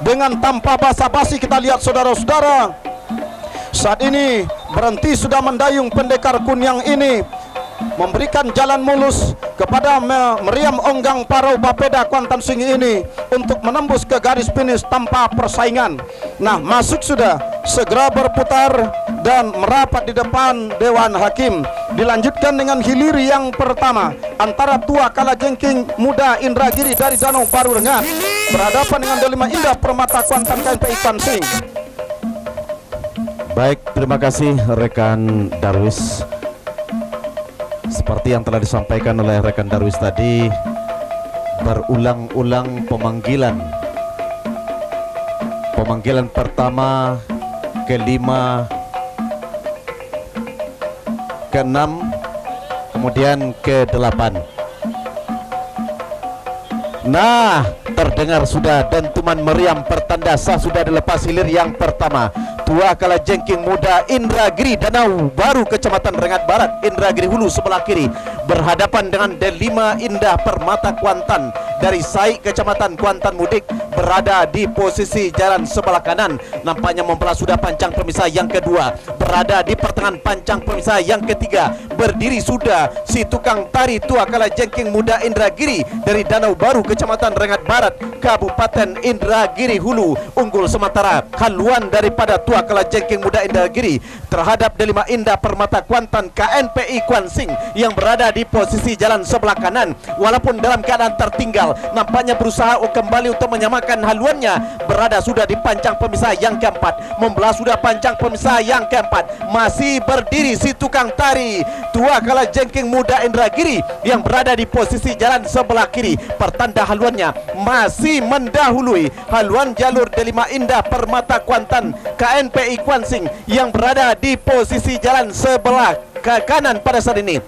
Dengan tanpa basa-basi kita lihat saudara-saudara, saat ini berhenti sudah mendayung Pendekar Kuniang ini, memberikan jalan mulus kepada Mariam Onggang Parau Bapeda Kuantan Singingi ini untuk menembus ke garis finish tanpa persaingan. Nah, masuk sudah, segera berputar dan merapat di depan Dewan Hakim. Dilanjutkan dengan hilir yang pertama antara Tua Kalajengking Muda Indragiri dari Danau Baru Rengas berhadapan dengan Delima Indah Permata Kuantan KNPI Kuansing. Baik, terima kasih rekan Darwis. Seperti yang telah disampaikan oleh rekan Darwis tadi, berulang-ulang pemanggilan pertama, kelima, keenam, kemudian ke-8. Nah, terdengar sudah dentuman meriam pertanda sah sudah dilepas hilir yang pertama. Tua Kalajengking Muda Indragiri Danau Baru Kecamatan Rengat Barat, Indragiri Hulu sebelah kiri berhadapan dengan Delima Indah Permata Kuantan dari Sai Kecamatan Kuantan Mudik berada di posisi jalan sebelah kanan. Nampaknya membelah sudah pancang pemisah yang kedua, berada di pertengahan pancang pemisah yang ketiga. Berdiri sudah si tukang tari Tua Kalajengking Muda Indragiri dari Danau Baru Kecamatan Rengat Barat, Kabupaten Indragiri Hulu. Unggul sementara haluan daripada Tua Kalajengking Muda Indragiri terhadap Delima Indah Permata Kuantan KNPI Kuansing yang berada di posisi jalan sebelah kanan. Walaupun dalam keadaan tertinggal, nampaknya berusaha kembali untuk menyamakan haluannya. Berada sudah di pancang pemisah yang keempat, membelah sudah pancang pemisah yang keempat. Masih berdiri si tukang tari Tua Kalajengking Muda Indragiri yang berada di posisi jalan sebelah kiri. Pertanda haluannya masih mendahului haluan jalur Delima Indah Permata Kuantan KNPI Kuansing yang berada di posisi jalan sebelah ke kanan pada saat ini.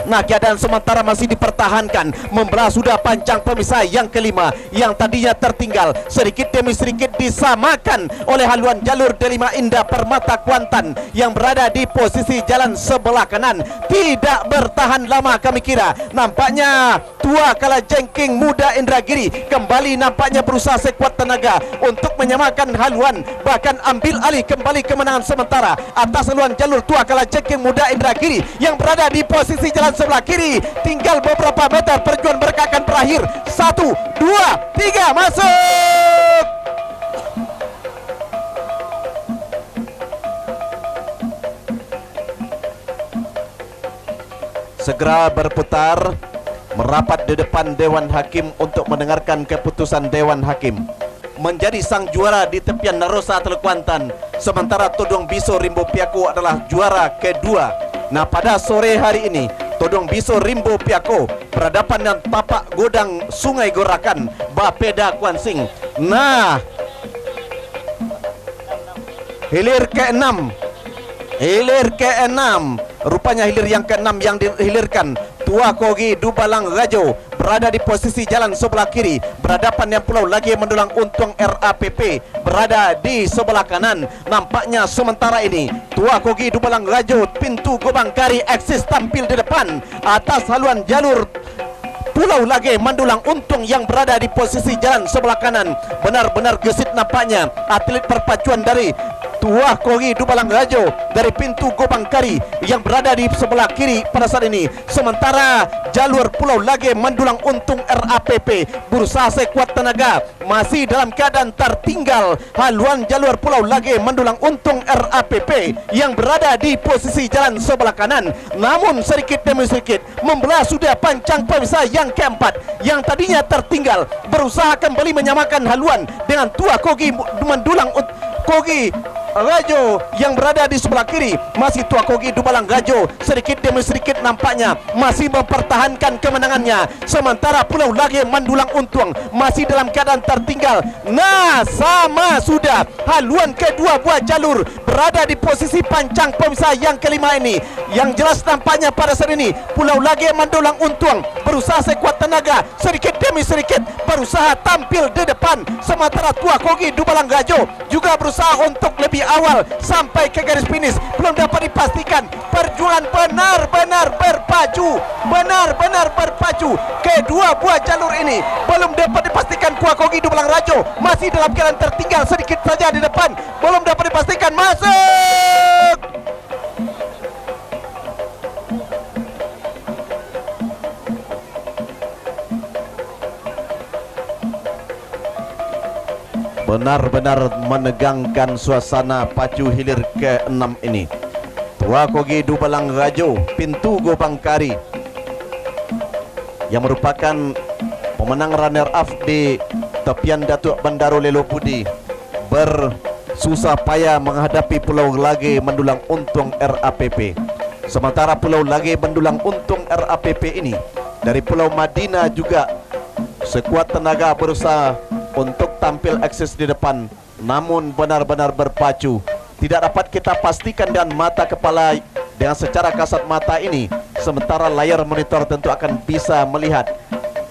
Nah, keadaan sementara masih dipertahankan, membelah sudah pancang pemisah yang kelima yang tadinya tertinggal, sedikit demi sedikit disamakan oleh haluan jalur Delima Indah Permata Kuantan yang berada di posisi jalan sebelah kanan. Tidak bertahan lama kami kira, nampaknya Tua Kala Jengking Muda Indragiri kembali nampaknya berusaha sekuat tenaga untuk menyamakan haluan, bahkan ambil alih kembali kemenangan sementara atas haluan jalur Tua Kala Jengking Muda Indragiri yang berada di posisi jalan sebelah kiri. Tinggal beberapa meter, perjuangan mereka akan berakhir. 1, 2, 3, masuk. Segera berputar, merapat di depan Dewan Hakim untuk mendengarkan keputusan Dewan Hakim. Menjadi sang juara di tepian Narosa Telekuantan, sementara Todong Biso Rimbo Piako adalah juara kedua. Nah, pada sore hari ini Todong Biso Rimbo Piako berhadapan dengan Tapak Godang Sungai Gorakan Bapeda Kuansing. Nah, hilir ke-6, rupanya hilir yang ke-6 yang dihilirkan. Tua Kogi Dubalang Rajo berada di posisi jalan sebelah kiri, berhadapan dengan Pulau Lagi Mendulang Untung RAPP berada di sebelah kanan. Nampaknya sementara ini Tua Kogi Dubalang Rajo Pintu Gobang Kari eksis tampil di depan atas haluan jalur Pulau Lage Mandulang Untung yang berada di posisi jalan sebelah kanan. Benar-benar gesit nampaknya atlet perpacuan dari Tua Kogi Dubalang Rajo dari Pintu Gobang Kari yang berada di sebelah kiri pada saat ini. Sementara jalur Pulau Lage Mandulang Untung RAPP berusaha sekuat tenaga, masih dalam keadaan tertinggal haluan jalur Pulau Lage Mandulang Untung RAPP yang berada di posisi jalan sebelah kanan. Namun sedikit demi sedikit membelah sudah pancang pemisah yang keempat yang tadinya tertinggal, berusaha kembali menyamakan haluan dengan Tua Kogi Mandulang Kogi Rajo yang berada di sebelah kiri. Masih Tua Kogi Dubalang Rajo sedikit demi sedikit nampaknya masih mempertahankan kemenangannya, sementara Pulau Lage Mandulang Untung masih dalam keadaan tertinggal. Nah, sama sudah haluan kedua buah jalur berada di posisi pancang pemisah yang kelima ini. Yang jelas nampaknya pada saat ini Pulau Lage Mandulang Untung berusaha sekuat tenaga, sedikit demi sedikit berusaha tampil di depan, sementara Tua Kogi Dubalang Rajo juga berusaha untuk lebih awal sampai ke garis finish. Belum dapat dipastikan, perjuangan benar-benar berpacu. Kedua buah jalur ini belum dapat dipastikan. Tua Kogi Dubalang Rajo masih dalam keadaan tertinggal sedikit saja di depan, belum dapat dipastikan. Masuk. Benar-benar menegangkan suasana pacu hilir ke-6 ini. Tua Kogi Dubalang Rajo Pintu Gobang Kari yang merupakan pemenang runner up di tepian Datuk Bandaro Lelo Budi bersusah payah menghadapi Pulau Lage Mendulang Untung RAPP. Sementara Pulau Lage Mendulang Untung RAPP ini dari Pulau Madinah juga sekuat tenaga berusaha untuk tampil eksis di depan, namun benar-benar berpacu. Tidak dapat kita pastikan dengan mata kepala dengan secara kasat mata ini, sementara layar monitor tentu akan bisa melihat.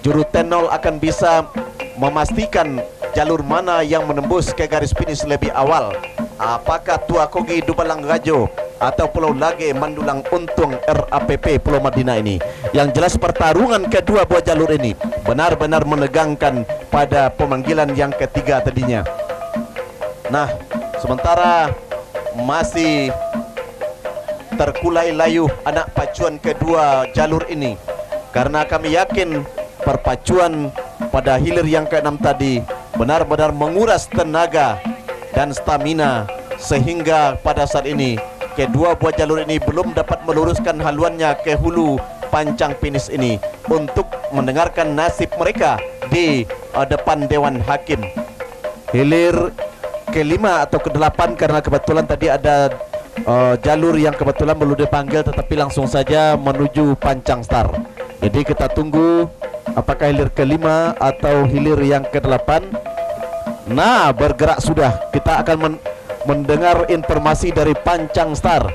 Juru tenol akan bisa memastikan jalur mana yang menembus ke garis finish lebih awal. Apakah Tua Kogi Dubalang Rajo atau Pulau Lage Mandulang Untung RAPP Pulau Madinah ini? Yang jelas pertarungan kedua buah jalur ini benar-benar menegangkan pada pemanggilan yang ketiga tadinya. Nah, sementara masih terkulai layu anak pacuan kedua jalur ini, karena kami yakin perpacuan pada hilir yang ke-6 tadi benar-benar menguras tenaga dan stamina, sehingga pada saat ini kedua buah jalur ini belum dapat meluruskan haluannya ke hulu pancang finish ini untuk mendengarkan nasib mereka di depan Dewan Hakim. Hilir ke-5 atau ke-8, karena kebetulan tadi ada jalur yang kebetulan belum dipanggil tetapi langsung saja menuju Pancang Star. Jadi kita tunggu apakah hilir ke-5 atau hilir yang ke-8. Nah, bergerak sudah. Kita akan mendengar informasi dari Pancang Star.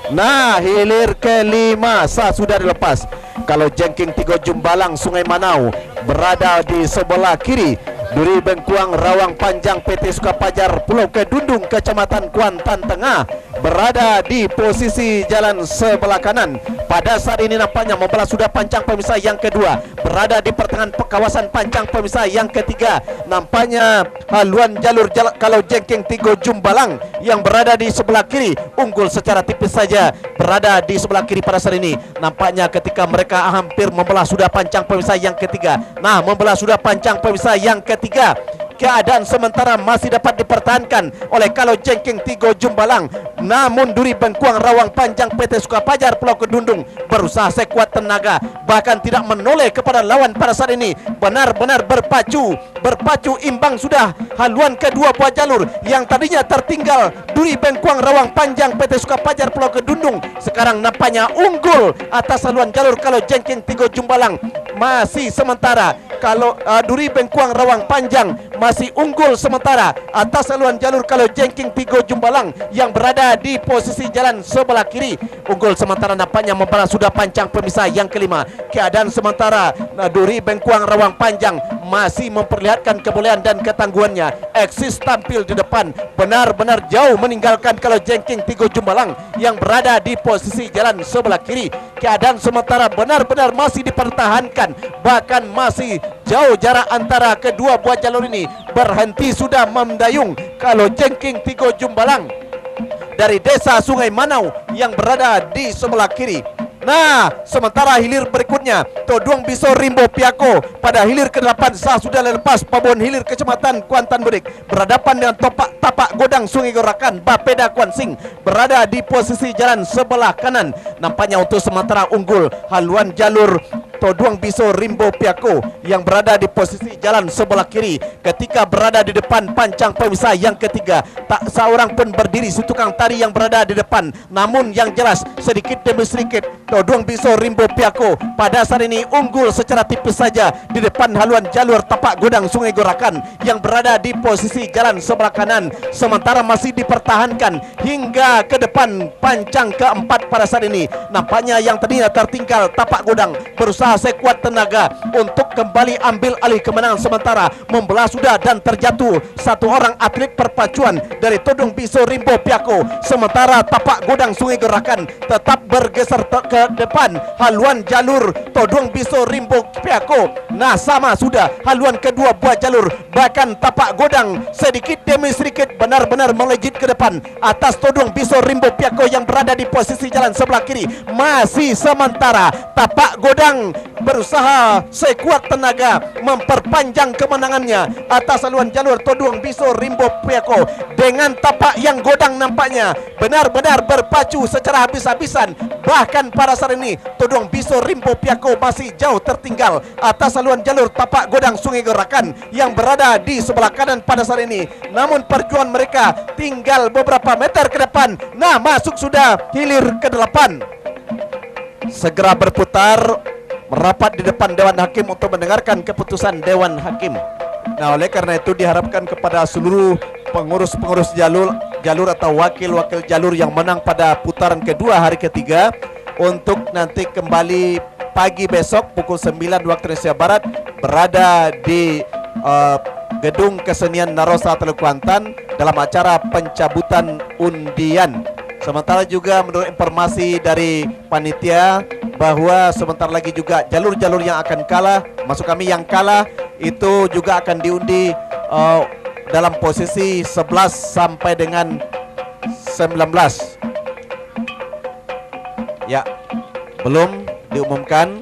Nah, hilir kelima sudah dilepas. Kalau jengking 3 Jumbalang Sungai Manau berada di sebelah kiri, Duri Bengkuang Rawang Panjang PT Sukapajar Pulau Kedundung Kecamatan Kuantan Tengah berada di posisi jalan sebelah kanan. Pada saat ini nampaknya membelah sudah pancang pemisah yang kedua, berada di pertengahan kawasan pancang pemisah yang ketiga. Nampaknya haluan jalur kalau jengking 3 Jumbalang yang berada di sebelah kiri unggul secara tipis saja, berada di sebelah kiri pada saat ini. Nampaknya ketika mereka hampir membelah sudah pancang pemisah yang ketiga. Nah, membelah sudah pancang pemisah yang ketiga. Keadaan sementara masih dapat dipertahankan oleh kalau jengking 3 Jumbalang. Namun Duri Bengkuang Rawang Panjang PT Sukapajar Pulau Kedundung berusaha sekuat tenaga, bahkan tidak menoleh kepada lawan pada saat ini. Benar-benar berpacu imbang sudah haluan kedua buah jalur yang tadinya tertinggal. Duri Bengkuang Rawang Panjang PT Sukapajar Pulau Kedundung sekarang nampaknya unggul atas haluan jalur kalau jengking 3 Jumbalang. Masih sementara kalau Duri Bengkuang Rawang Panjang masih unggul sementara atas haluan jalur kalau jengking 3 Jumbalang yang berada di posisi jalan sebelah kiri. Unggul sementara nampaknya membalas sudah pancang pemisah yang kelima. Keadaan sementara Duri Bengkuang Rawang Panjang masih memperlihatkan kebolehan dan ketangguhannya. Eksis tampil di depan, benar-benar jauh meninggalkan kalau jengking 3 Jumbalang yang berada di posisi jalan sebelah kiri. Keadaan sementara benar-benar masih dipertahankan, bahkan masih jauh jarak antara kedua buah jalur ini. Berhenti sudah mendayung kalau jengking 3 Jumbalang dari desa Sungai Manau yang berada di sebelah kiri. Nah, sementara hilir berikutnya Toduang Biso Rimbo Piako pada hilir ke-8 sudah lepas Pabon Hilir Kecamatan Kuantan Budik berhadapan dengan tapak Godang Sungai Gorakan Bapeda Kuansing berada di posisi jalan sebelah kanan. Nampaknya untuk sementara unggul haluan jalur Toduang Biso Rimbo Piako yang berada di posisi jalan sebelah kiri ketika berada di depan pancang pemisah yang ketiga. Tak seorang pun berdiri si tukang tari yang berada di depan. Namun yang jelas sedikit demi sedikit Toduang Biso Rimbo Piako pada saat ini unggul secara tipis saja di depan haluan jalur tapak Godang Sungai Gorakan yang berada di posisi jalan sebelah kanan. Sementara masih dipertahankan hingga ke depan pancang keempat pada saat ini. Nampaknya yang tadinya tertinggal tapak Godang berusaha sekuat tenaga untuk kembali ambil alih kemenangan sementara. Membelah sudah dan terjatuh satu orang atlet perpacuan dari Toduang Biso Rimbo Piako. Sementara tapak Godang Sungai Gorakan tetap bergeser ke depan haluan jalur Toduang Biso Rimbo Piako. Nah, sama sudah haluan kedua buah jalur, bahkan tapak Godang sedikit demi sedikit benar-benar melejit ke depan atas Toduang Biso Rimbo Piako yang berada di posisi jalan sebelah kiri. Masih sementara tapak Godang berusaha sekuat tenaga memperpanjang kemenangannya atas haluan jalur Toduang Biso Rimbo Piako. Dengan tapak yang Godang nampaknya benar-benar berpacu secara habis-habisan. Bahkan pada saat ini Toduang Biso Rimbo Piako masih jauh tertinggal atas haluan jalur tapak Godang Sungai Gorakan yang berada di sebelah kanan pada saat ini. Namun perjuangan mereka tinggal beberapa meter ke depan. Nah, masuk sudah hilir ke-8. Segera berputar merapat di depan Dewan Hakim untuk mendengarkan keputusan Dewan Hakim. Nah, oleh karena itu diharapkan kepada seluruh pengurus-pengurus jalur atau wakil-wakil jalur yang menang pada putaran kedua hari ketiga untuk nanti kembali pagi besok pukul 9 waktu Indonesia Barat berada di Gedung Kesenian Narosa Teluk Kuantan dalam acara pencabutan undian. Sementara juga menurut informasi dari panitia bahwa sebentar lagi juga jalur-jalur yang akan kalah, maksud kami yang kalah itu juga akan diundi dalam posisi 11 sampai dengan 19. Ya, belum diumumkan.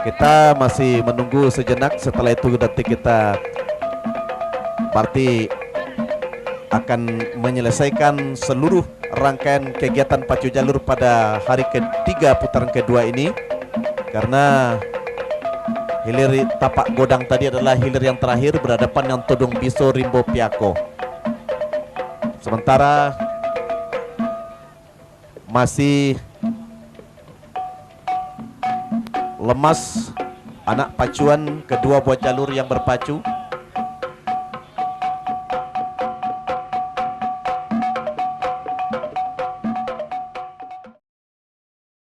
Kita masih menunggu sejenak. Setelah itu nanti kita berarti akan menyelesaikan seluruh rangkaian kegiatan pacu jalur pada hari ketiga putaran kedua ini. Karena hilir tapak Godang tadi adalah hilir yang terakhir berhadapan dengan Toduang Biso Rimbo Piako. Sementara masih lemas anak pacuan kedua buah jalur yang berpacu.